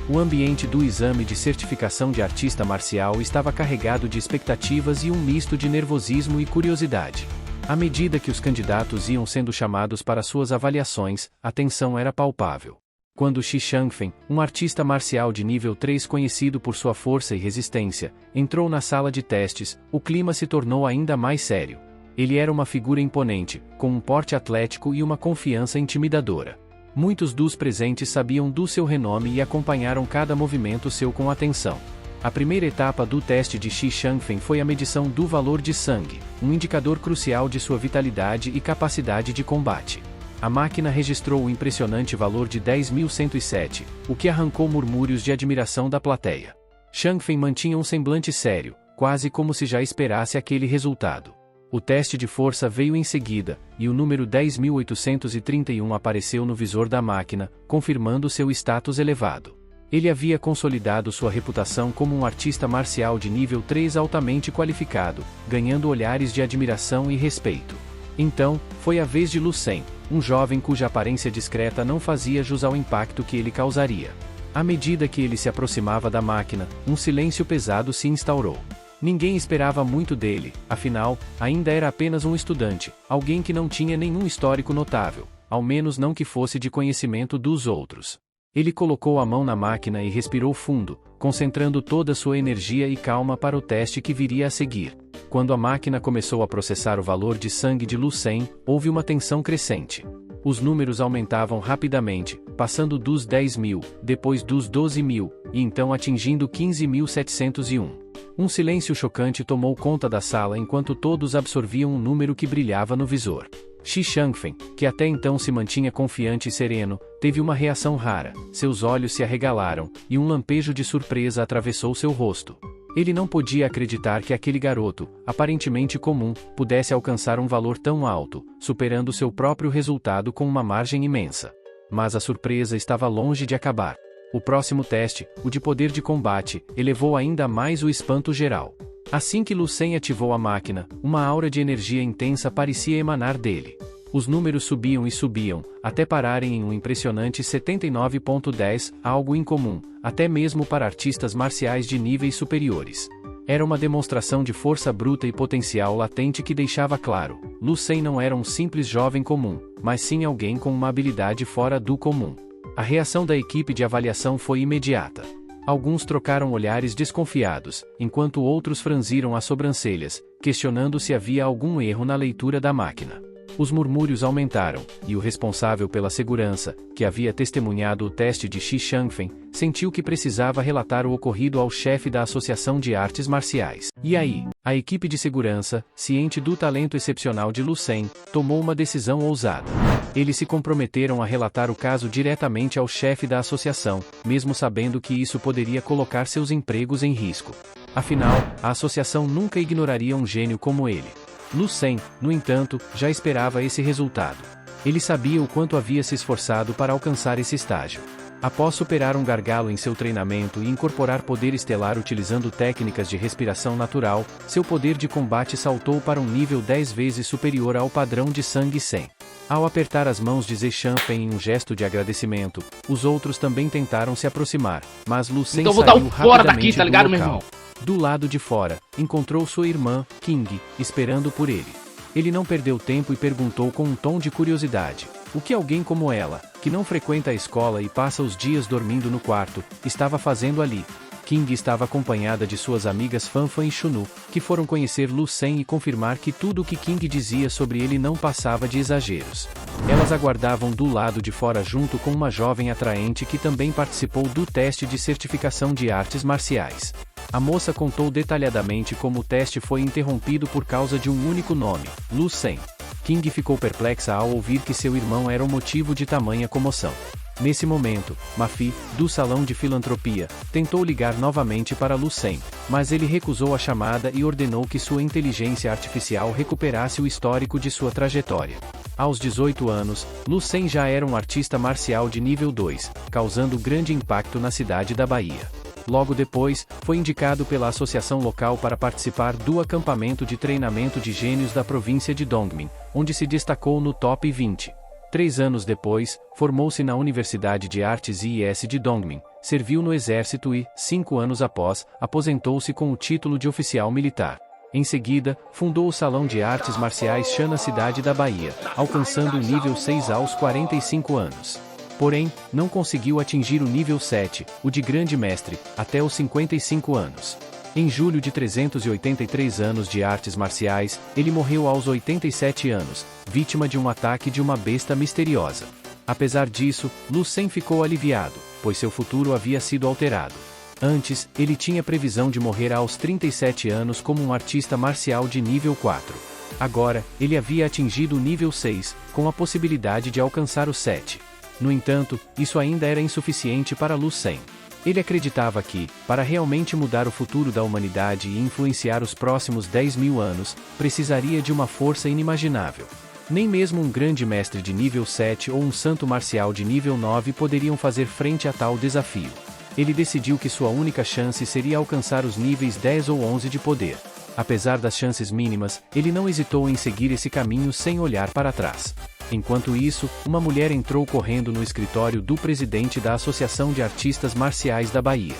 A: O ambiente do exame de certificação de artista marcial estava carregado de expectativas e um misto de nervosismo e curiosidade. À medida que os candidatos iam sendo chamados para suas avaliações, a tensão era palpável. Quando Shi Shangfen, um artista marcial de nível 3 conhecido por sua força e resistência, entrou na sala de testes, o clima se tornou ainda mais sério. Ele era uma figura imponente, com um porte atlético e uma confiança intimidadora. Muitos dos presentes sabiam do seu renome e acompanharam cada movimento seu com atenção. A primeira etapa do teste de Shi Shangfen foi a medição do valor de sangue, um indicador crucial de sua vitalidade e capacidade de combate. A máquina registrou o impressionante valor de 10.107, o que arrancou murmúrios de admiração da plateia. Shangfen mantinha um semblante sério, quase como se já esperasse aquele resultado. O teste de força veio em seguida, e o número 10.831 apareceu no visor da máquina, confirmando seu status elevado. Ele havia consolidado sua reputação como um artista marcial de nível 3 altamente qualificado, ganhando olhares de admiração e respeito. Então, foi a vez de Lu Sen, um jovem cuja aparência discreta não fazia jus ao impacto que ele causaria. À medida que ele se aproximava da máquina, um silêncio pesado se instaurou. Ninguém esperava muito dele, afinal, ainda era apenas um estudante, alguém que não tinha nenhum histórico notável, ao menos não que fosse de conhecimento dos outros. Ele colocou a mão na máquina e respirou fundo, concentrando toda sua energia e calma para o teste que viria a seguir. Quando a máquina começou a processar o valor de sangue de Lu Sen, houve uma tensão crescente. Os números aumentavam rapidamente, passando dos 10.000, depois dos 12.000, e então atingindo 15.701. Um silêncio chocante tomou conta da sala enquanto todos absorviam um número que brilhava no visor. Shi Shangfen, que até então se mantinha confiante e sereno, teve uma reação rara, seus olhos se arregalaram, e um lampejo de surpresa atravessou seu rosto. Ele não podia acreditar que aquele garoto, aparentemente comum, pudesse alcançar um valor tão alto, superando seu próprio resultado com uma margem imensa. Mas a surpresa estava longe de acabar. O próximo teste, o de poder de combate, elevou ainda mais o espanto geral. Assim que Lu Sen ativou a máquina, uma aura de energia intensa parecia emanar dele. Os números subiam e subiam, até pararem em um impressionante 79,10, algo incomum, até mesmo para artistas marciais de níveis superiores. Era uma demonstração de força bruta e potencial latente que deixava claro, Lu Sen não era um simples jovem comum, mas sim alguém com uma habilidade fora do comum. A reação da equipe de avaliação foi imediata. Alguns trocaram olhares desconfiados, enquanto outros franziram as sobrancelhas, questionando se havia algum erro na leitura da máquina. Os murmúrios aumentaram, e o responsável pela segurança, que havia testemunhado o teste de Shi Shangfen, sentiu que precisava relatar o ocorrido ao chefe da Associação de Artes Marciais. E aí, a equipe de segurança, ciente do talento excepcional de Lu Sen, tomou uma decisão ousada. Eles se comprometeram a relatar o caso diretamente ao chefe da associação, mesmo sabendo que isso poderia colocar seus empregos em risco. Afinal, a associação nunca ignoraria um gênio como ele. Lu Sen, no entanto, já esperava esse resultado. Ele sabia o quanto havia se esforçado para alcançar esse estágio. Após superar um gargalo em seu treinamento e incorporar poder estelar utilizando técnicas de respiração natural, seu poder de combate saltou para um nível 10 vezes superior ao padrão de sangue 100. Ao apertar as mãos de Zechampen em um gesto de agradecimento, os outros também tentaram se aproximar, mas Lu Sen
B: Então vou dar
A: saiu
B: um fora
A: rapidamente
B: daqui, tá
A: do
B: ligado, meu
A: local.
B: irmão?
A: Do lado de fora, encontrou sua irmã, King, esperando por ele. Ele não perdeu tempo e perguntou com um tom de curiosidade: o que alguém como ela, que não frequenta a escola e passa os dias dormindo no quarto, estava fazendo ali? King estava acompanhada de suas amigas Fanfan e Chunu, que foram conhecer Lu Sen e confirmar que tudo o que King dizia sobre ele não passava de exageros. Elas aguardavam do lado de fora junto com uma jovem atraente que também participou do teste de certificação de artes marciais. A moça contou detalhadamente como o teste foi interrompido por causa de um único nome, Lu Sen. King ficou perplexa ao ouvir que seu irmão era o motivo de tamanha comoção. Nesse momento, Mafi, do Salão de Filantropia, tentou ligar novamente para Lu Sen, mas ele recusou a chamada e ordenou que sua inteligência artificial recuperasse o histórico de sua trajetória. Aos 18 anos, Lu Sen já era um artista marcial de nível 2, causando grande impacto na cidade da Bahia. Logo depois, foi indicado pela associação local para participar do acampamento de treinamento de gênios da província de Dongmin, onde se destacou no top 20. 3 anos depois, formou-se na Universidade de Artes IIS de Dongmin, serviu no exército e, 5 anos após, aposentou-se com o título de oficial militar. Em seguida, fundou o Salão de Artes Marciais Chan na cidade da Bahia, alcançando o nível 6 aos 45 anos. Porém, não conseguiu atingir o nível 7, o de Grande Mestre, até os 55 anos. Em julho de 383 anos de artes marciais, ele morreu aos 87 anos, vítima de um ataque de uma besta misteriosa. Apesar disso, Lu Sen ficou aliviado, pois seu futuro havia sido alterado. Antes, ele tinha previsão de morrer aos 37 anos como um artista marcial de nível 4. Agora, ele havia atingido o nível 6, com a possibilidade de alcançar o 7. No entanto, isso ainda era insuficiente para Lu Sen. Ele acreditava que, para realmente mudar o futuro da humanidade e influenciar os próximos 10.000 anos, precisaria de uma força inimaginável. Nem mesmo um grande mestre de nível 7 ou um santo marcial de nível 9 poderiam fazer frente a tal desafio. Ele decidiu que sua única chance seria alcançar os níveis 10 ou 11 de poder. Apesar das chances mínimas, ele não hesitou em seguir esse caminho sem olhar para trás. Enquanto isso, uma mulher entrou correndo no escritório do presidente da Associação de Artistas Marciais da Bahia.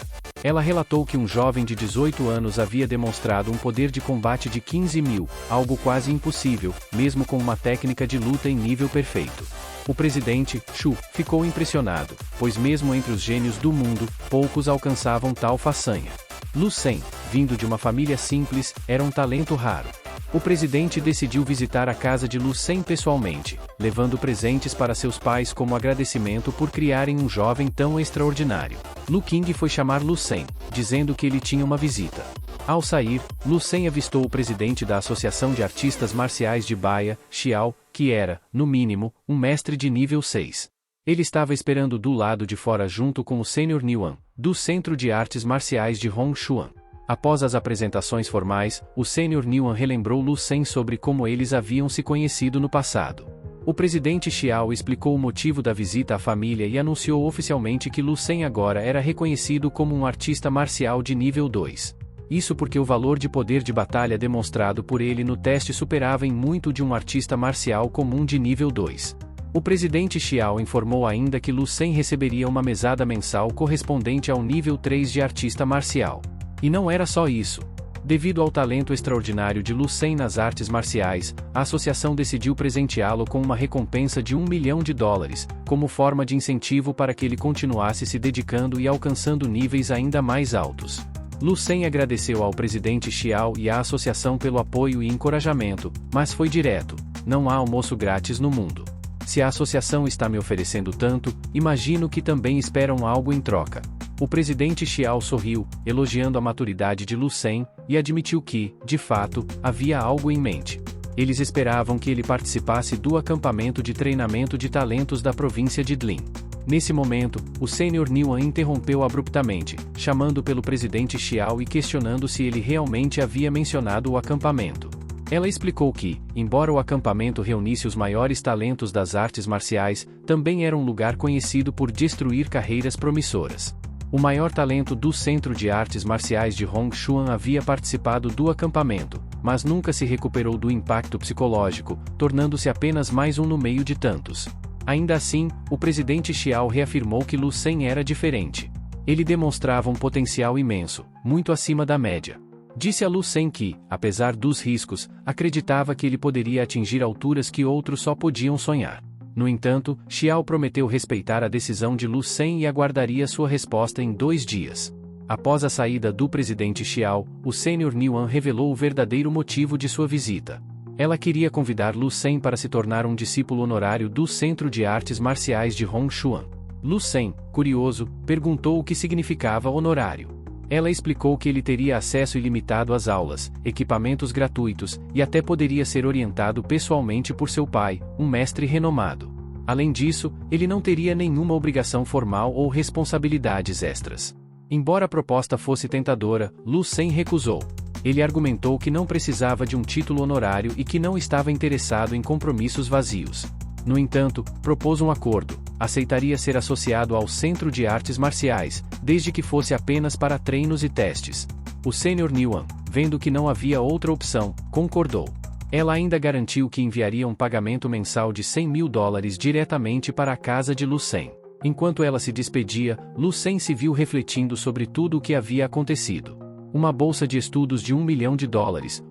A: Ela relatou que um jovem de 18 anos havia demonstrado um poder de combate de 15.000, algo quase impossível, mesmo com uma técnica de luta em nível perfeito. O presidente, Chu, ficou impressionado, pois mesmo entre os gênios do mundo, poucos alcançavam tal façanha. Lu Sen, vindo de uma família simples, era um talento raro. O presidente decidiu visitar a casa de Lu Sen pessoalmente, levando presentes para seus pais como agradecimento por criarem um jovem tão extraordinário. Lu King foi chamar Lu Sen, dizendo que ele tinha uma visita. Ao sair, Lu Sen avistou o presidente da Associação de Artistas Marciais de Bahia, Xiao, que era, no mínimo, um mestre de nível 6. Ele estava esperando do lado de fora junto com o Sênior Niuan, do Centro de Artes Marciais de Hongshuan. Após as apresentações formais, o Sênior Niuan relembrou Lu Sen sobre como eles haviam se conhecido no passado. O presidente Xiao explicou o motivo da visita à família e anunciou oficialmente que Lu Sen agora era reconhecido como um artista marcial de nível 2. Isso porque o valor de poder de batalha demonstrado por ele no teste superava em muito de um artista marcial comum de nível 2. O presidente Xiao informou ainda que Lu Sen receberia uma mesada mensal correspondente ao nível 3 de artista marcial. E não era só isso. Devido ao talento extraordinário de Lu Sen nas artes marciais, a associação decidiu presenteá-lo com uma recompensa de $1 milhão, como forma de incentivo para que ele continuasse se dedicando e alcançando níveis ainda mais altos. Lu Sen agradeceu ao presidente Xiao e à associação pelo apoio e encorajamento, mas foi direto: não há almoço grátis no mundo. Se a associação está me oferecendo tanto, imagino que também esperam algo em troca. O presidente Xiao sorriu, elogiando a maturidade de Lu Sen, e admitiu que, de fato, havia algo em mente. Eles esperavam que ele participasse do acampamento de treinamento de talentos da província de Dlin. Nesse momento, o Sênior Niuan interrompeu abruptamente, chamando pelo presidente Xiao e questionando se ele realmente havia mencionado o acampamento. Ela explicou que, embora o acampamento reunisse os maiores talentos das artes marciais, também era um lugar conhecido por destruir carreiras promissoras. O maior talento do Centro de Artes Marciais de Hongshuan havia participado do acampamento, mas nunca se recuperou do impacto psicológico, tornando-se apenas mais um no meio de tantos. Ainda assim, o presidente Xiao reafirmou que Lu Sen era diferente. Ele demonstrava um potencial imenso, muito acima da média. Disse a Lu Sen que, apesar dos riscos, acreditava que ele poderia atingir alturas que outros só podiam sonhar. No entanto, Xiao prometeu respeitar a decisão de Lu Sen e aguardaria sua resposta em 2 dias. Após a saída do presidente Xiao, o sênior Niuan revelou o verdadeiro motivo de sua visita. Ela queria convidar Lu Sen para se tornar um discípulo honorário do Centro de Artes Marciais de Hongshuan. Lu Sen, curioso, perguntou o que significava honorário. Ela explicou que ele teria acesso ilimitado às aulas, equipamentos gratuitos, e até poderia ser orientado pessoalmente por seu pai, um mestre renomado. Além disso, ele não teria nenhuma obrigação formal ou responsabilidades extras. Embora a proposta fosse tentadora, Lu Sen recusou. Ele argumentou que não precisava de um título honorário e que não estava interessado em compromissos vazios. No entanto, propôs um acordo: aceitaria ser associado ao Centro de Artes Marciais, desde que fosse apenas para treinos e testes. O sênior Niuan, vendo que não havia outra opção, concordou. Ela ainda garantiu que enviaria um pagamento mensal de $100.000 diretamente para a casa de Lu Sen. Enquanto ela se despedia, Lu Sen se viu refletindo sobre tudo o que havia acontecido. Uma bolsa de estudos de $1 milhão,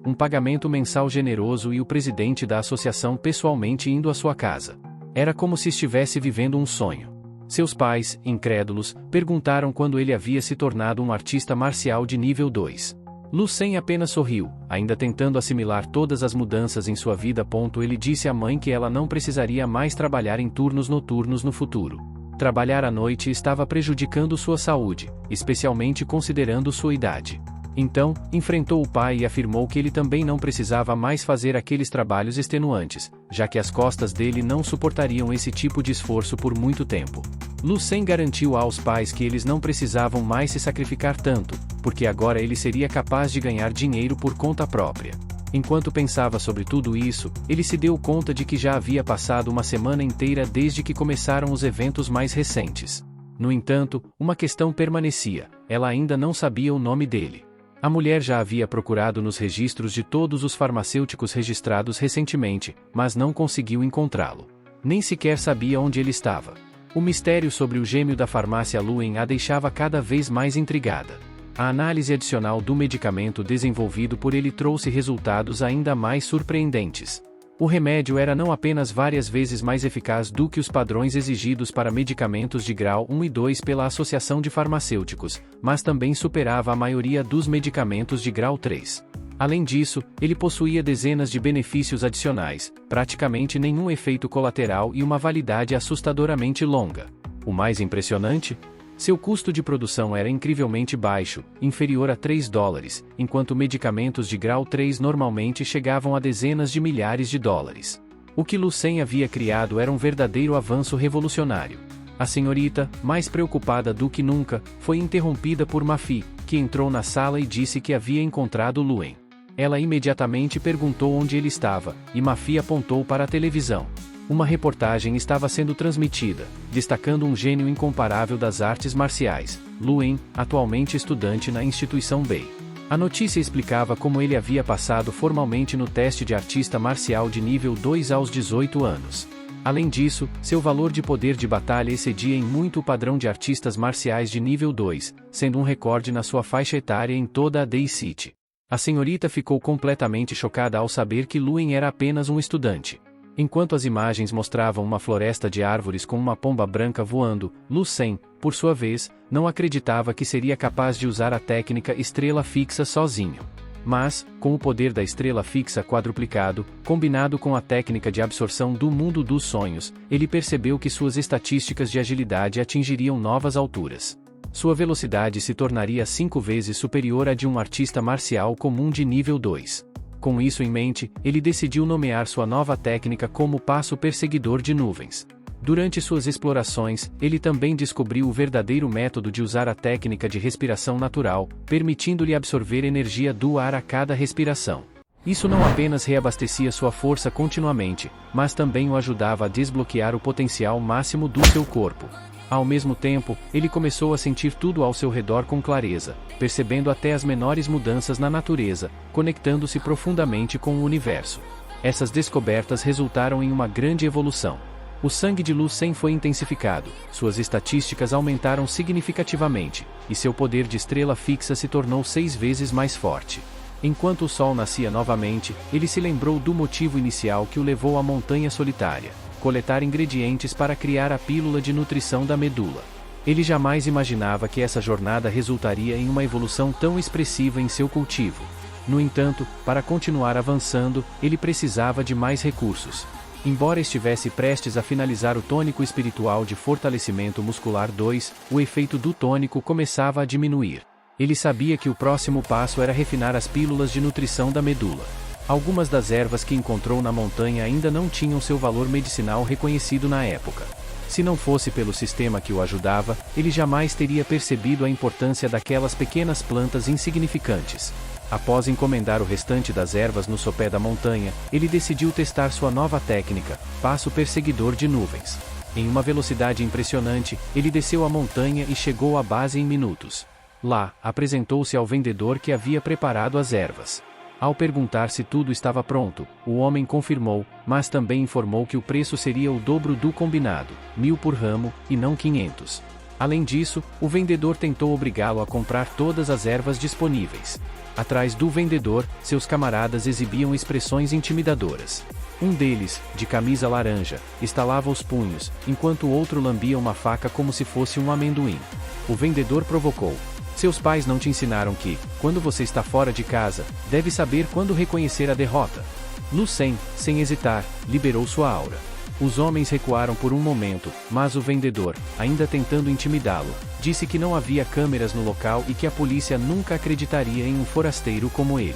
A: um pagamento mensal generoso e o presidente da associação pessoalmente indo à sua casa. Era como se estivesse vivendo um sonho. Seus pais, incrédulos, perguntaram quando ele havia se tornado um artista marcial de nível 2. Lu Sen apenas sorriu, ainda tentando assimilar todas as mudanças em sua vida. Ele disse à mãe que ela não precisaria mais trabalhar em turnos noturnos no futuro. Trabalhar à noite estava prejudicando sua saúde, especialmente considerando sua idade. Então, enfrentou o pai e afirmou que ele também não precisava mais fazer aqueles trabalhos extenuantes, já que as costas dele não suportariam esse tipo de esforço por muito tempo. Lu Sen garantiu aos pais que eles não precisavam mais se sacrificar tanto, porque agora ele seria capaz de ganhar dinheiro por conta própria. Enquanto pensava sobre tudo isso, ele se deu conta de que já havia passado uma semana inteira desde que começaram os eventos mais recentes. No entanto, uma questão permanecia: ela ainda não sabia o nome dele. A mulher já havia procurado nos registros de todos os farmacêuticos registrados recentemente, mas não conseguiu encontrá-lo. Nem sequer sabia onde ele estava. O mistério sobre o gêmeo da farmácia Luen a deixava cada vez mais intrigada. A análise adicional do medicamento desenvolvido por ele trouxe resultados ainda mais surpreendentes. O remédio era não apenas várias vezes mais eficaz do que os padrões exigidos para medicamentos de grau 1 e 2 pela Associação de Farmacêuticos, mas também superava a maioria dos medicamentos de grau 3. Além disso, ele possuía dezenas de benefícios adicionais, praticamente nenhum efeito colateral e uma validade assustadoramente longa. O mais impressionante? Seu custo de produção era incrivelmente baixo, inferior a $3, enquanto medicamentos de grau 3 normalmente chegavam a dezenas de milhares de dólares. O que Lu Sen havia criado era um verdadeiro avanço revolucionário. A senhorita, mais preocupada do que nunca, foi interrompida por Mafi, que entrou na sala e disse que havia encontrado Luen. Ela imediatamente perguntou onde ele estava, e Mafi apontou para a televisão. Uma reportagem estava sendo transmitida, destacando um gênio incomparável das artes marciais, Luen, atualmente estudante na instituição Bei. A notícia explicava como ele havia passado formalmente no teste de artista marcial de nível 2 aos 18 anos. Além disso, seu valor de poder de batalha excedia em muito o padrão de artistas marciais de nível 2, sendo um recorde na sua faixa etária em toda a Day City. A senhorita ficou completamente chocada ao saber que Luen era apenas um estudante. Enquanto as imagens mostravam uma floresta de árvores com uma pomba branca voando, Lu Sen, por sua vez, não acreditava que seria capaz de usar a técnica estrela fixa sozinho. Mas, com o poder da estrela fixa quadruplicado, combinado com a técnica de absorção do mundo dos sonhos, ele percebeu que suas estatísticas de agilidade atingiriam novas alturas. Sua velocidade se tornaria 5 vezes superior à de um artista marcial comum de nível 2. Com isso em mente, ele decidiu nomear sua nova técnica como passo perseguidor de nuvens. Durante suas explorações, ele também descobriu o verdadeiro método de usar a técnica de respiração natural, permitindo-lhe absorver energia do ar a cada respiração. Isso não apenas reabastecia sua força continuamente, mas também o ajudava a desbloquear o potencial máximo do seu corpo. Ao mesmo tempo, ele começou a sentir tudo ao seu redor com clareza, percebendo até as menores mudanças na natureza, conectando-se profundamente com o universo. Essas descobertas resultaram em uma grande evolução. O sangue de Lucien foi intensificado, suas estatísticas aumentaram significativamente, e seu poder de estrela fixa se tornou 6 vezes mais forte. Enquanto o sol nascia novamente, ele se lembrou do motivo inicial que o levou à montanha solitária: coletar ingredientes para criar a pílula de nutrição da medula. Ele jamais imaginava que essa jornada resultaria em uma evolução tão expressiva em seu cultivo. No entanto, para continuar avançando, ele precisava de mais recursos. Embora estivesse prestes a finalizar o tônico espiritual de fortalecimento muscular 2, o efeito do tônico começava a diminuir. Ele sabia que o próximo passo era refinar as pílulas de nutrição da medula. Algumas das ervas que encontrou na montanha ainda não tinham seu valor medicinal reconhecido na época. Se não fosse pelo sistema que o ajudava, ele jamais teria percebido a importância daquelas pequenas plantas insignificantes. Após encomendar o restante das ervas no sopé da montanha, ele decidiu testar sua nova técnica, passo perseguidor de nuvens. Em uma velocidade impressionante, ele desceu a montanha e chegou à base em minutos. Lá, apresentou-se ao vendedor que havia preparado as ervas. Ao perguntar se tudo estava pronto, o homem confirmou, mas também informou que o preço seria o dobro do combinado, 1.000 por ramo, e não 500. Além disso, o vendedor tentou obrigá-lo a comprar todas as ervas disponíveis. Atrás do vendedor, seus camaradas exibiam expressões intimidadoras. Um deles, de camisa laranja, estalava os punhos, enquanto o outro lambia uma faca como se fosse um amendoim. O vendedor provocou: "Seus pais não te ensinaram que, quando você está fora de casa, deve saber quando reconhecer a derrota?" Lucien, sem hesitar, liberou sua aura. Os homens recuaram por um momento, mas o vendedor, ainda tentando intimidá-lo, disse que não havia câmeras no local e que a polícia nunca acreditaria em um forasteiro como ele.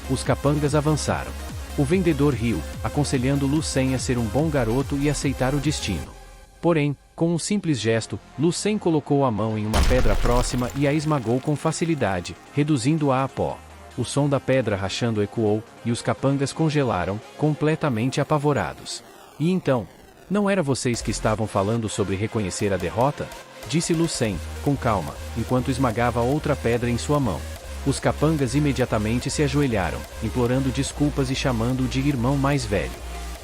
A: Os capangas avançaram. O vendedor riu, aconselhando Lucien a ser um bom garoto e aceitar o destino. Porém, com um simples gesto, Lucien colocou a mão em uma pedra próxima e a esmagou com facilidade, reduzindo-a a pó. O som da pedra rachando ecoou, e os capangas congelaram, completamente apavorados. "E então? Não era vocês que estavam falando sobre reconhecer a derrota?" disse Lucien, com calma, enquanto esmagava outra pedra em sua mão. Os capangas imediatamente se ajoelharam, implorando desculpas e chamando-o de irmão mais velho.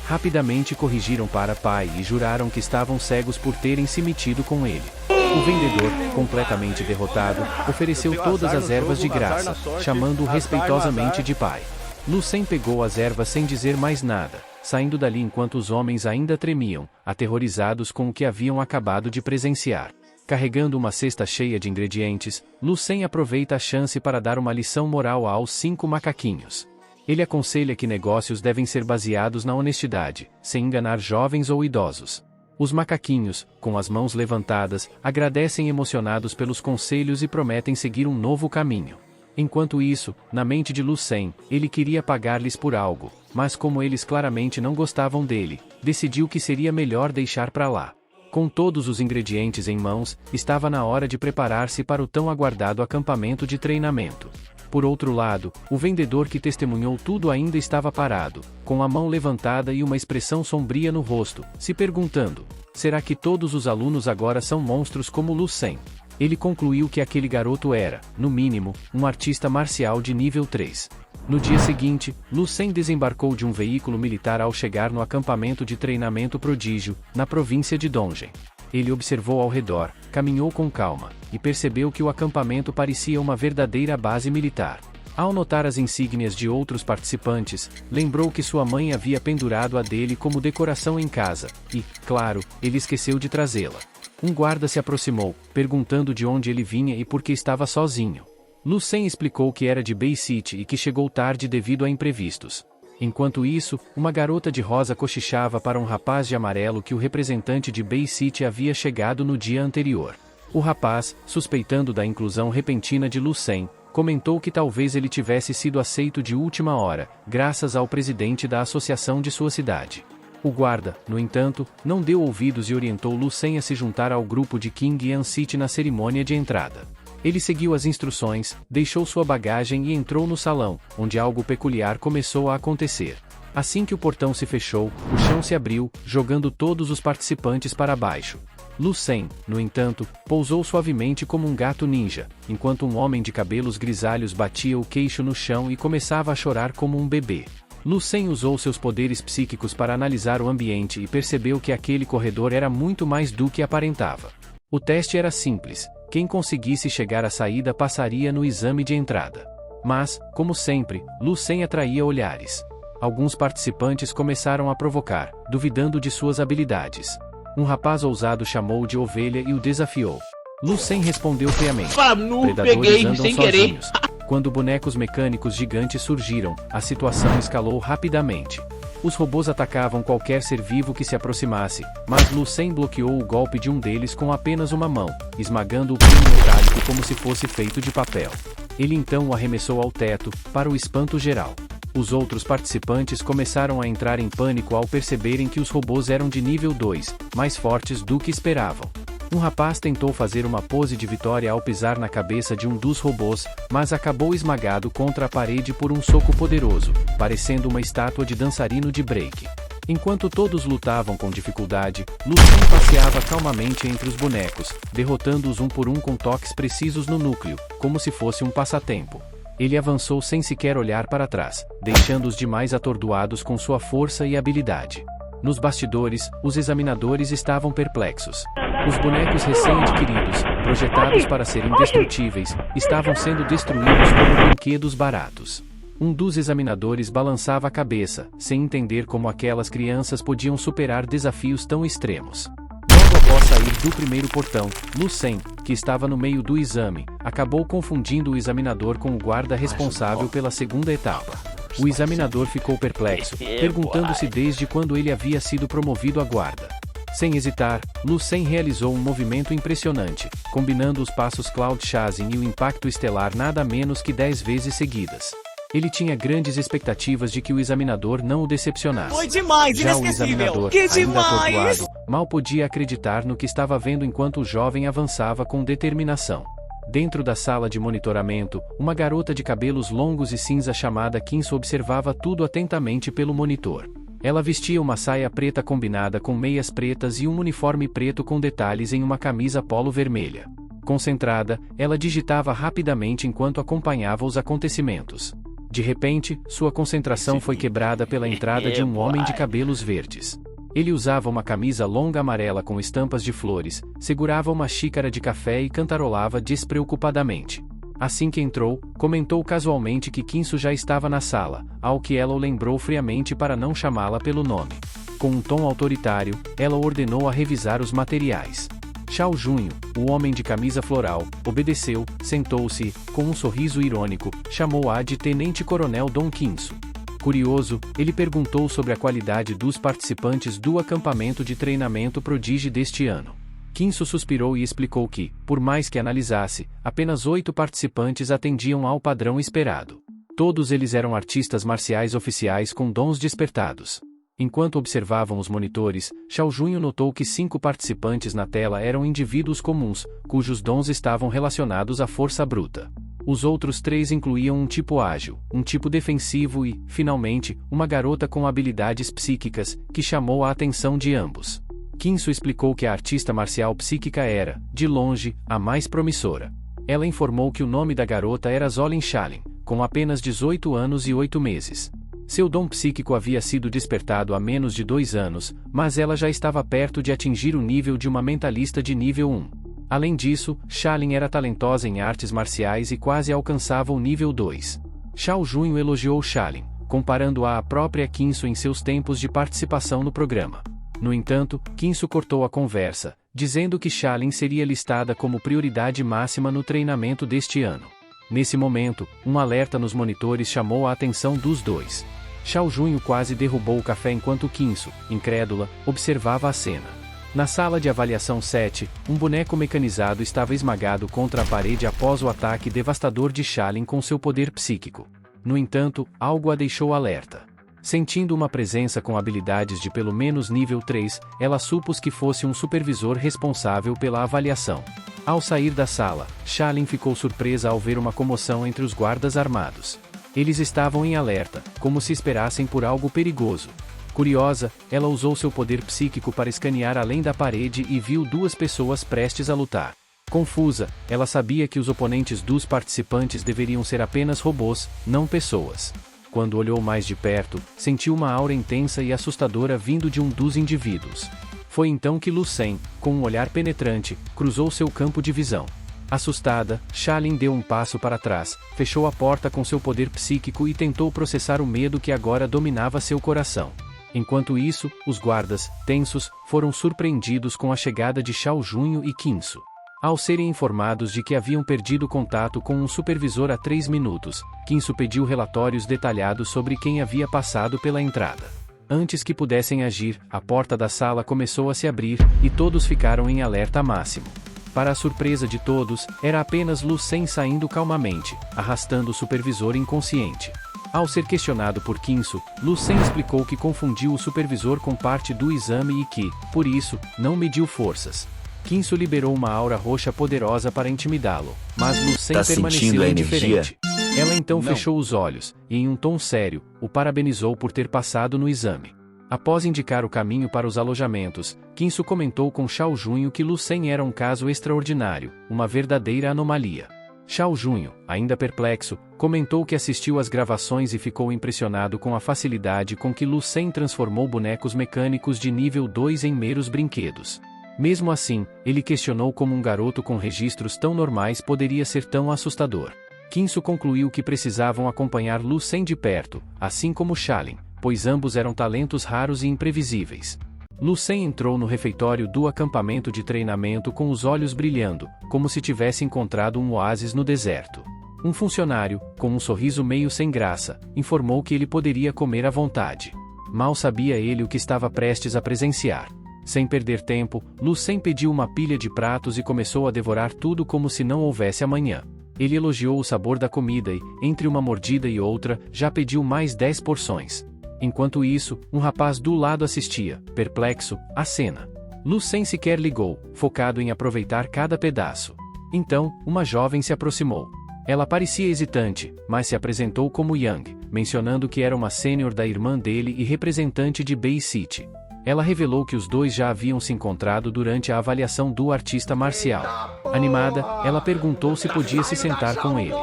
A: Rapidamente corrigiram para pai e juraram que estavam cegos por terem se metido com ele. O vendedor, completamente derrotado, ofereceu todas as ervas de graça, chamando-o respeitosamente de pai. Lucien pegou as ervas sem dizer mais nada, saindo dali enquanto os homens ainda tremiam, aterrorizados com o que haviam acabado de presenciar. Carregando uma cesta cheia de ingredientes, Lucien aproveita a chance para dar uma lição moral aos 5 macaquinhos. Ele aconselha que negócios devem ser baseados na honestidade, sem enganar jovens ou idosos. Os macaquinhos, com as mãos levantadas, agradecem emocionados pelos conselhos e prometem seguir um novo caminho. Enquanto isso, na mente de Lucien, ele queria pagar-lhes por algo, mas como eles claramente não gostavam dele, decidiu que seria melhor deixar para lá. Com todos os ingredientes em mãos, estava na hora de preparar-se para o tão aguardado acampamento de treinamento. Por outro lado, o vendedor que testemunhou tudo ainda estava parado, com a mão levantada e uma expressão sombria no rosto, se perguntando: será que todos os alunos agora são monstros como Lucien? Ele concluiu que aquele garoto era, no mínimo, um artista marcial de nível 3. No dia seguinte, Lucien desembarcou de um veículo militar ao chegar no acampamento de treinamento Prodígio, na província de Dongen. Ele observou ao redor, caminhou com calma, e percebeu que o acampamento parecia uma verdadeira base militar. Ao notar as insígnias de outros participantes, lembrou que sua mãe havia pendurado a dele como decoração em casa, e, claro, ele esqueceu de trazê-la. Um guarda se aproximou, perguntando de onde ele vinha e por que estava sozinho. Lucien explicou que era de Bay City e que chegou tarde devido a imprevistos. Enquanto isso, uma garota de rosa cochichava para um rapaz de amarelo que o representante de Bay City havia chegado no dia anterior. O rapaz, suspeitando da inclusão repentina de Lucien, comentou que talvez ele tivesse sido aceito de última hora, graças ao presidente da associação de sua cidade. O guarda, no entanto, não deu ouvidos e orientou Lucien a se juntar ao grupo de King Yan City na cerimônia de entrada. Ele seguiu as instruções, deixou sua bagagem e entrou no salão, onde algo peculiar começou a acontecer. Assim que o portão se fechou, o chão se abriu, jogando todos os participantes para baixo. Lucien, no entanto, pousou suavemente como um gato ninja, enquanto um homem de cabelos grisalhos batia o queixo no chão e começava a chorar como um bebê. Lucien usou seus poderes psíquicos para analisar o ambiente e percebeu que aquele corredor era muito mais do que aparentava. O teste era simples: quem conseguisse chegar à saída passaria no exame de entrada. Mas, como sempre, Lucien atraía olhares. Alguns participantes começaram a provocar, duvidando de suas habilidades. Um rapaz ousado chamou-o de ovelha e o desafiou. Lucien respondeu friamente: predadores andam sozinhos. Quando bonecos mecânicos gigantes surgiram, a situação escalou rapidamente. Os robôs atacavam qualquer ser vivo que se aproximasse, mas Lucien bloqueou o golpe de um deles com apenas uma mão, esmagando o punho metálico como se fosse feito de papel. Ele então o arremessou ao teto, para o espanto geral. Os outros participantes começaram a entrar em pânico ao perceberem que os robôs eram de nível 2, mais fortes do que esperavam. Um rapaz tentou fazer uma pose de vitória ao pisar na cabeça de um dos robôs, mas acabou esmagado contra a parede por um soco poderoso, parecendo uma estátua de dançarino de break. Enquanto todos lutavam com dificuldade, Lucien passeava calmamente entre os bonecos, derrotando-os um por um com toques precisos no núcleo, como se fosse um passatempo. Ele avançou sem sequer olhar para trás, deixando os demais atordoados com sua força e habilidade. Nos bastidores, os examinadores estavam perplexos. Os bonecos recém-adquiridos, projetados para serem indestrutíveis, estavam sendo destruídos como brinquedos baratos. Um dos examinadores balançava a cabeça, sem entender como aquelas crianças podiam superar desafios tão extremos. Logo após sair do primeiro portão, Lucien, que estava no meio do exame, acabou confundindo o examinador com o guarda responsável pela segunda etapa. O examinador ficou perplexo, perguntando-se desde quando ele havia sido promovido a guarda. Sem hesitar, Lucien realizou um movimento impressionante, combinando os passos Cloud Chasing e o impacto estelar nada menos que 10 vezes seguidas. Ele tinha grandes expectativas de que o examinador não o decepcionasse.
B: Foi demais,
A: já o examinador, ainda atordoado, mal podia acreditar no que estava vendo enquanto o jovem avançava com determinação. Dentro da sala de monitoramento, uma garota de cabelos longos e cinza chamada Kinsu observava tudo atentamente pelo monitor. Ela vestia uma saia preta combinada com meias pretas e um uniforme preto com detalhes em uma camisa polo vermelha. Concentrada, ela digitava rapidamente enquanto acompanhava os acontecimentos. De repente, sua concentração foi quebrada pela entrada de um homem de cabelos verdes. Ele usava uma camisa longa amarela com estampas de flores, segurava uma xícara de café e cantarolava despreocupadamente. Assim que entrou, comentou casualmente que Kinsu já estava na sala, ao que ela o lembrou friamente para não chamá-la pelo nome. Com um tom autoritário, ela ordenou a revisar os materiais. Xiao Junho, o homem de camisa floral, obedeceu, sentou-se, com um sorriso irônico, chamou-a de Tenente Coronel Dom Kinsu. Curioso, ele perguntou sobre a qualidade dos participantes do acampamento de treinamento Prodigy deste ano. Kinsu suspirou e explicou que, por mais que analisasse, apenas 8 participantes atendiam ao padrão esperado. Todos eles eram artistas marciais oficiais com dons despertados. Enquanto observavam os monitores, Xiao Junho notou que 5 participantes na tela eram indivíduos comuns, cujos dons estavam relacionados à força bruta. Os outros 3 incluíam um tipo ágil, um tipo defensivo e, finalmente, uma garota com habilidades psíquicas, que chamou a atenção de ambos. Kinsu explicou que a artista marcial psíquica era, de longe, a mais promissora. Ela informou que o nome da garota era Zolin Shalin, com apenas 18 anos e 8 meses. Seu dom psíquico havia sido despertado há menos de 2 anos, mas ela já estava perto de atingir o nível de uma mentalista de nível 1. Além disso, Shalin era talentosa em artes marciais e quase alcançava o nível 2. Xiao Junho elogiou Shalin, comparando-a à própria Kinsu em seus tempos de participação no programa. No entanto, Kinsu cortou a conversa, dizendo que Shalin seria listada como prioridade máxima no treinamento deste ano. Nesse momento, um alerta nos monitores chamou a atenção dos dois. Xiao Junho quase derrubou o café enquanto Kinsu, incrédula, observava a cena. Na sala de avaliação 7, um boneco mecanizado estava esmagado contra a parede após o ataque devastador de Shalin com seu poder psíquico. No entanto, algo a deixou alerta. Sentindo uma presença com habilidades de pelo menos nível 3, ela supôs que fosse um supervisor responsável pela avaliação. Ao sair da sala, Shalin ficou surpresa ao ver uma comoção entre os guardas armados. Eles estavam em alerta, como se esperassem por algo perigoso. Curiosa, ela usou seu poder psíquico para escanear além da parede e viu duas pessoas prestes a lutar. Confusa, ela sabia que os oponentes dos participantes deveriam ser apenas robôs, não pessoas. Quando olhou mais de perto, sentiu uma aura intensa e assustadora vindo de um dos indivíduos. Foi então que Lucien, com um olhar penetrante, cruzou seu campo de visão. Assustada, Shalin deu um passo para trás, fechou a porta com seu poder psíquico e tentou processar o medo que agora dominava seu coração. Enquanto isso, os guardas, tensos, foram surpreendidos com a chegada de Xiao Junho e Kinsu. Ao serem informados de que haviam perdido contato com um supervisor há 3 minutos, Kinsu pediu relatórios detalhados sobre quem havia passado pela entrada. Antes que pudessem agir, a porta da sala começou a se abrir, e todos ficaram em alerta máximo. Para a surpresa de todos, era apenas Lucien saindo calmamente, arrastando o supervisor inconsciente. Ao ser questionado por Kinsu, Lucien explicou que confundiu o supervisor com parte do exame e que, por isso, não mediu forças. Kinsu liberou uma aura roxa poderosa para intimidá-lo, mas Lucien permaneceu indiferente. Ela então fechou os olhos, e em um tom sério, o parabenizou por ter passado no exame. Após indicar o caminho para os alojamentos, Kinsu comentou com Xiao Junho que Lucien era um caso extraordinário, uma verdadeira anomalia. Xiao Junho, ainda perplexo, comentou que assistiu às gravações e ficou impressionado com a facilidade com que Lucien transformou bonecos mecânicos de nível 2 em meros brinquedos. Mesmo assim, ele questionou como um garoto com registros tão normais poderia ser tão assustador. Kinsu concluiu que precisavam acompanhar Lucien de perto, assim como Shalin, pois ambos eram talentos raros e imprevisíveis. Lucien entrou no refeitório do acampamento de treinamento com os olhos brilhando, como se tivesse encontrado um oásis no deserto. Um funcionário, com um sorriso meio sem graça, informou que ele poderia comer à vontade. Mal sabia ele o que estava prestes a presenciar. Sem perder tempo, Lucien pediu uma pilha de pratos e começou a devorar tudo como se não houvesse amanhã. Ele elogiou o sabor da comida e, entre uma mordida e outra, já pediu mais 10 porções. Enquanto isso, um rapaz do lado assistia, perplexo, à cena. Lucien sequer ligou, focado em aproveitar cada pedaço. Então, uma jovem se aproximou. Ela parecia hesitante, mas se apresentou como Yang, mencionando que era uma sênior da irmã dele e representante de Bay City. Ela revelou que os dois já haviam se encontrado durante a avaliação do artista marcial. Animada, ela perguntou se podia se sentar com ele.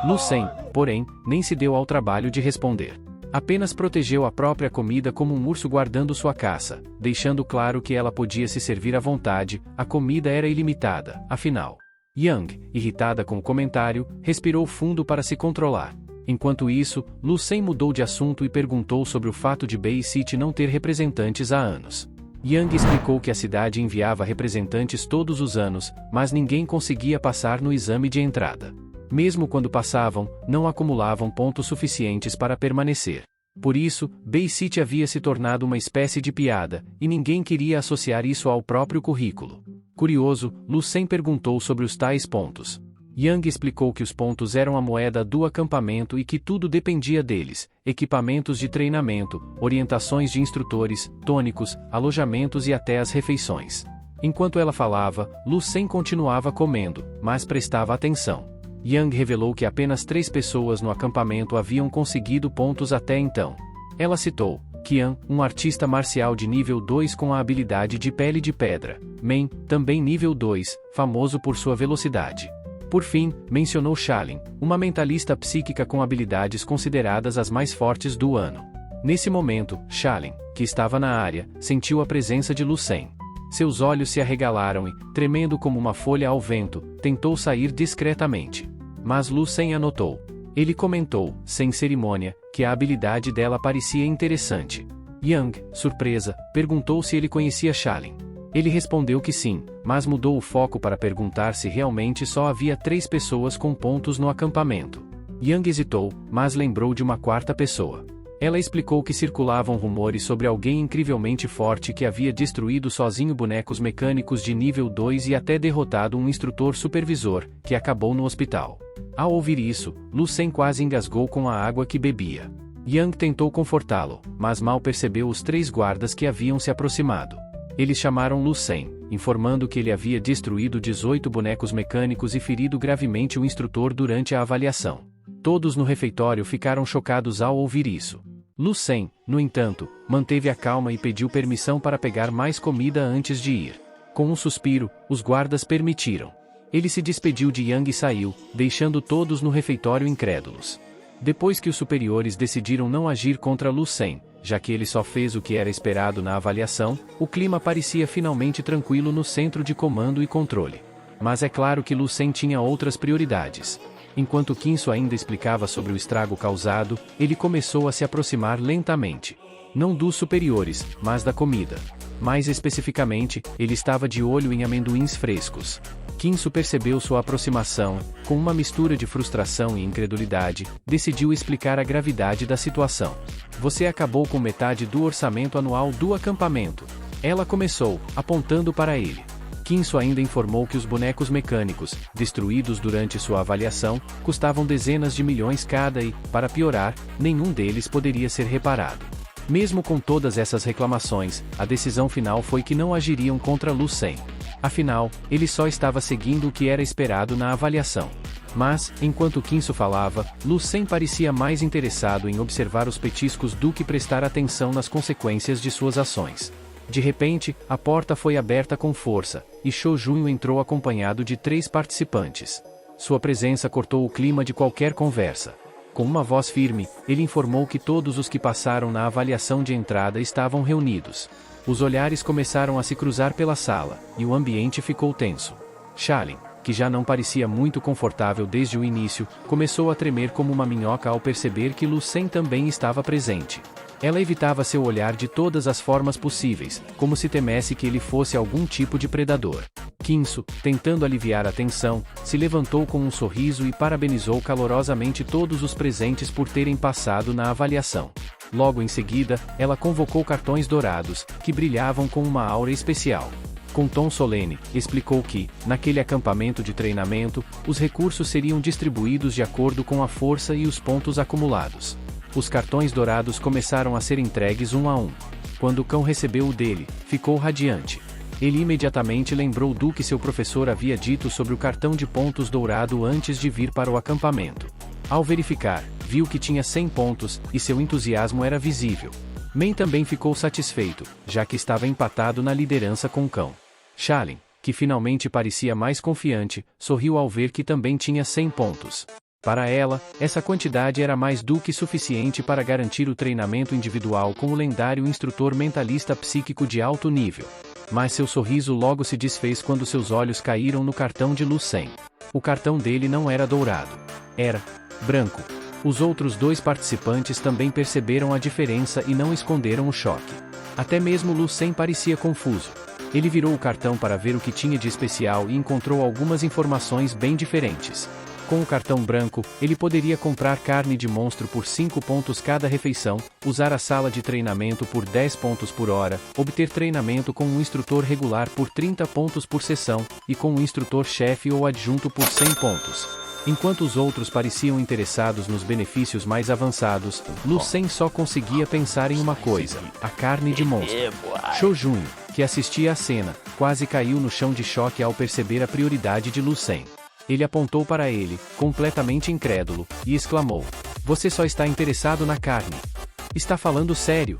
A: Lucien, porém, nem se deu ao trabalho de responder. Apenas protegeu a própria comida como um urso guardando sua caça, deixando claro que ela podia se servir à vontade, a comida era ilimitada, afinal. Yang, irritada com o comentário, respirou fundo para se controlar. Enquanto isso, Lucien mudou de assunto e perguntou sobre o fato de Bay City não ter representantes há anos. Yang explicou que a cidade enviava representantes todos os anos, mas ninguém conseguia passar no exame de entrada. Mesmo quando passavam, não acumulavam pontos suficientes para permanecer. Por isso, Bay City havia se tornado uma espécie de piada, e ninguém queria associar isso ao próprio currículo. Curioso, Lucien perguntou sobre os tais pontos. Yang explicou que os pontos eram a moeda do acampamento e que tudo dependia deles: equipamentos de treinamento, orientações de instrutores, tônicos, alojamentos e até as refeições. Enquanto ela falava, Lucien continuava comendo, mas prestava atenção. Yang revelou que apenas 3 pessoas no acampamento haviam conseguido pontos até então. Ela citou Qian, um artista marcial de nível 2 com a habilidade de pele de pedra, Men, também nível 2, famoso por sua velocidade. Por fim, mencionou Shalin, uma mentalista psíquica com habilidades consideradas as mais fortes do ano. Nesse momento, Shalin, que estava na área, sentiu a presença de Lucien. Seus olhos se arregalaram e, tremendo como uma folha ao vento, tentou sair discretamente. Mas Lucien a notou. Ele comentou, sem cerimônia, que a habilidade dela parecia interessante. Yang, surpresa, perguntou se ele conhecia Shalin. Ele respondeu que sim, mas mudou o foco para perguntar se realmente só havia 3 pessoas com pontos no acampamento. Yang hesitou, mas lembrou de uma 4ª pessoa. Ela explicou que circulavam rumores sobre alguém incrivelmente forte que havia destruído sozinho bonecos mecânicos de nível 2 e até derrotado um instrutor supervisor, que acabou no hospital. Ao ouvir isso, Lucien quase engasgou com a água que bebia. Yang tentou confortá-lo, mas mal percebeu os 3 guardas que haviam se aproximado. Eles chamaram Lucien, informando que ele havia destruído 18 bonecos mecânicos e ferido gravemente o instrutor durante a avaliação. Todos no refeitório ficaram chocados ao ouvir isso. Lu Sen, no entanto, manteve a calma e pediu permissão para pegar mais comida antes de ir. Com um suspiro, os guardas permitiram. Ele se despediu de Yang e saiu, deixando todos no refeitório incrédulos. Depois que os superiores decidiram não agir contra Lu Sen, já que ele só fez o que era esperado na avaliação, o clima parecia finalmente tranquilo no centro de comando e controle. Mas é claro que Lu Sen tinha outras prioridades. Enquanto Kinso ainda explicava sobre o estrago causado, ele começou a se aproximar lentamente. Não dos superiores, mas da comida. Mais especificamente, ele estava de olho em amendoins frescos. Kinso percebeu sua aproximação, com uma mistura de frustração e incredulidade, decidiu explicar a gravidade da situação. Você acabou com metade do orçamento anual do acampamento. Ela começou, apontando para ele. Kinso ainda informou que os bonecos mecânicos, destruídos durante sua avaliação, custavam dezenas de milhões cada e, para piorar, nenhum deles poderia ser reparado. Mesmo com todas essas reclamações, a decisão final foi que não agiriam contra Lu Sen. Afinal, ele só estava seguindo o que era esperado na avaliação. Mas, enquanto Kinso falava, Lu Sen parecia mais interessado em observar os petiscos do que prestar atenção nas consequências de suas ações. De repente, a porta foi aberta com força, e Cho Junho entrou acompanhado de 3 participantes. Sua presença cortou o clima de qualquer conversa. Com uma voz firme, ele informou que todos os que passaram na avaliação de entrada estavam reunidos. Os olhares começaram a se cruzar pela sala, e o ambiente ficou tenso. Shalin, que já não parecia muito confortável desde o início, começou a tremer como uma minhoca ao perceber que Lu Sen também estava presente. Ela evitava seu olhar de todas as formas possíveis, como se temesse que ele fosse algum tipo de predador. Kinso, tentando aliviar a tensão, se levantou com um sorriso e parabenizou calorosamente todos os presentes por terem passado na avaliação. Logo em seguida, ela convocou cartões dourados, que brilhavam com uma aura especial. Com tom solene, explicou que, naquele acampamento de treinamento, os recursos seriam distribuídos de acordo com a força e os pontos acumulados. Os cartões dourados começaram a ser entregues um a um. Quando o cão recebeu o dele, ficou radiante. Ele imediatamente lembrou do que seu professor havia dito sobre o cartão de pontos dourado antes de vir para o acampamento. Ao verificar, viu que tinha 100 pontos, e seu entusiasmo era visível. Men também ficou satisfeito, já que estava empatado na liderança com o cão. Shalin, que finalmente parecia mais confiante, sorriu ao ver que também tinha 100 pontos. Para ela, essa quantidade era mais do que suficiente para garantir o treinamento individual com o lendário instrutor mentalista psíquico de alto nível. Mas seu sorriso logo se desfez quando seus olhos caíram no cartão de Lu Sen. O cartão dele não era dourado. Era branco. Os outros 2 participantes também perceberam a diferença e não esconderam o choque. Até mesmo Lu Sen parecia confuso. Ele virou o cartão para ver o que tinha de especial e encontrou algumas informações bem diferentes. Com o cartão branco, ele poderia comprar carne de monstro por 5 pontos cada refeição, usar a sala de treinamento por 10 pontos por hora, obter treinamento com um instrutor regular por 30 pontos por sessão, e com um instrutor-chefe ou adjunto por 100 pontos. Enquanto os outros pareciam interessados nos benefícios mais avançados, Lu Sen só conseguia pensar em uma coisa: a carne de monstro. Cho Junho, que assistia à cena, quase caiu no chão de choque ao perceber a prioridade de Lu Sen. Ele apontou para ele, completamente incrédulo, e exclamou: "Você só está interessado na carne. Está falando sério?"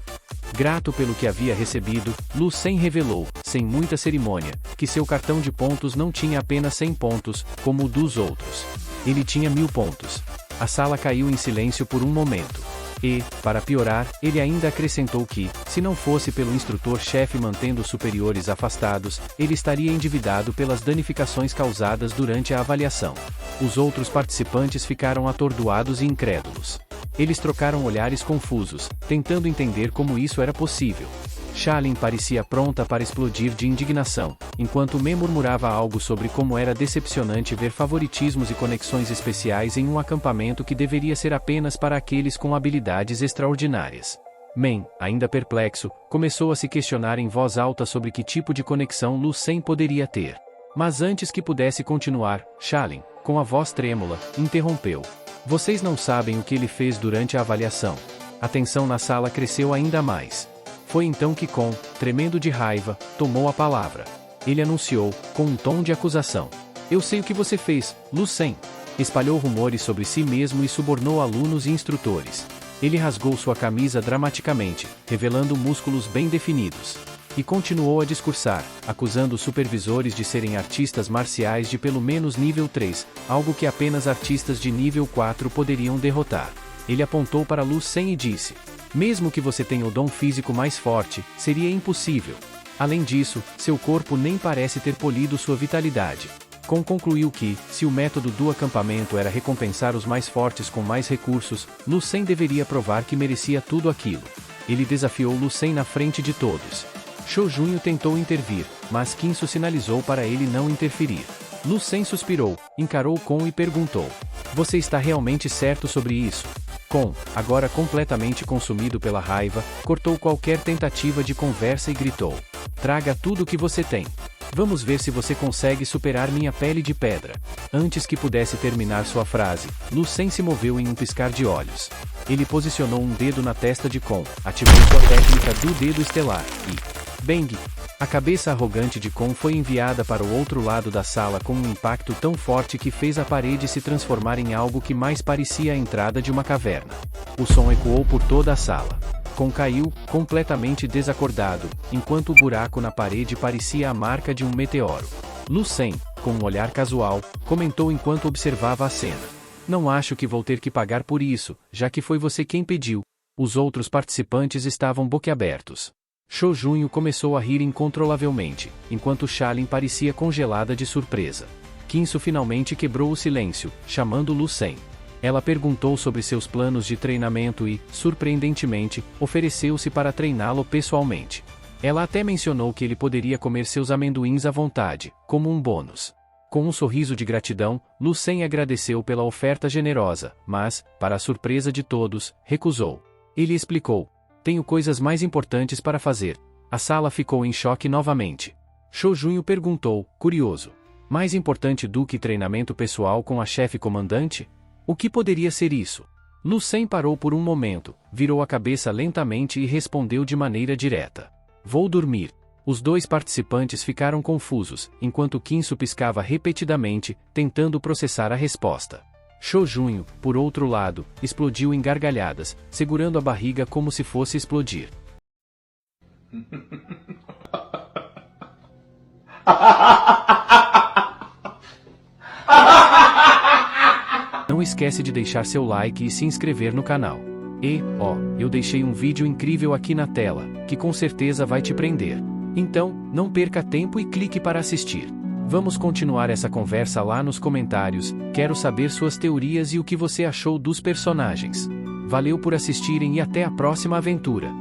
A: Grato pelo que havia recebido, Lu Sen revelou, sem muita cerimônia, que seu cartão de pontos não tinha apenas 100 pontos, como o dos outros. Ele tinha 1000 pontos. A sala caiu em silêncio por um momento. E, para piorar, ele ainda acrescentou que, se não fosse pelo instrutor-chefe mantendo os superiores afastados, ele estaria endividado pelas danificações causadas durante a avaliação. Os outros participantes ficaram atordoados e incrédulos. Eles trocaram olhares confusos, tentando entender como isso era possível. Shalin parecia pronta para explodir de indignação, enquanto Men murmurava algo sobre como era decepcionante ver favoritismos e conexões especiais em um acampamento que deveria ser apenas para aqueles com habilidades extraordinárias. Men, ainda perplexo, começou a se questionar em voz alta sobre que tipo de conexão Lu Sen poderia ter. Mas antes que pudesse continuar, Shalin, com a voz trêmula, interrompeu. "Vocês não sabem o que ele fez durante a avaliação." A tensão na sala cresceu ainda mais. Foi então que Kon, tremendo de raiva, tomou a palavra. Ele anunciou, com um tom de acusação. Eu sei o que você fez, Lucien. Espalhou rumores sobre si mesmo e subornou alunos e instrutores. Ele rasgou sua camisa dramaticamente, revelando músculos bem definidos. E continuou a discursar, acusando os supervisores de serem artistas marciais de pelo menos nível 3, algo que apenas artistas de nível 4 poderiam derrotar. Ele apontou para Lucien e disse: mesmo que você tenha o dom físico mais forte, seria impossível. Além disso, seu corpo nem parece ter polido sua vitalidade. Con concluiu que, se o método do acampamento era recompensar os mais fortes com mais recursos, Lucien deveria provar que merecia tudo aquilo. Ele desafiou Lucien na frente de todos. Sho Junho tentou intervir, mas Kinsu sinalizou para ele não interferir. Lucien suspirou, encarou Con e perguntou: você está realmente certo sobre isso? Con, agora completamente consumido pela raiva, cortou qualquer tentativa de conversa e gritou: traga tudo o que você tem. Vamos ver se você consegue superar minha pele de pedra. Antes que pudesse terminar sua frase, Lucien se moveu em um piscar de olhos. Ele posicionou um dedo na testa de Con, ativou sua técnica do dedo estelar, e... bang! A cabeça arrogante de Con foi enviada para o outro lado da sala com um impacto tão forte que fez a parede se transformar em algo que mais parecia a entrada de uma caverna. O som ecoou por toda a sala. Con caiu, completamente desacordado, enquanto o buraco na parede parecia a marca de um meteoro. Lucien, com um olhar casual, comentou enquanto observava a cena: não acho que vou ter que pagar por isso, já que foi você quem pediu. Os outros participantes estavam boquiabertos. Sho Junho começou a rir incontrolavelmente, enquanto Shalin parecia congelada de surpresa. Kinsu finalmente quebrou o silêncio, chamando Lucien. Ela perguntou sobre seus planos de treinamento e, surpreendentemente, ofereceu-se para treiná-lo pessoalmente. Ela até mencionou que ele poderia comer seus amendoins à vontade, como um bônus. Com um sorriso de gratidão, Lucien agradeceu pela oferta generosa, mas, para a surpresa de todos, recusou. Ele explicou: tenho coisas mais importantes para fazer. A sala ficou em choque novamente. Sho Junho perguntou, curioso: mais importante do que treinamento pessoal com a chefe comandante? O que poderia ser isso? Lucien parou por um momento, virou a cabeça lentamente e respondeu de maneira direta: vou dormir. Os dois participantes ficaram confusos, enquanto Kinsu piscava repetidamente, tentando processar a resposta. Sho Junho, por outro lado, explodiu em gargalhadas, segurando a barriga como se fosse explodir. Não esquece de deixar seu like e se inscrever no canal. E, eu deixei um vídeo incrível aqui na tela, que com certeza vai te prender. Então, não perca tempo e clique para assistir. Vamos continuar essa conversa lá nos comentários, quero saber suas teorias e o que você achou dos personagens. Valeu por assistirem e até a próxima aventura.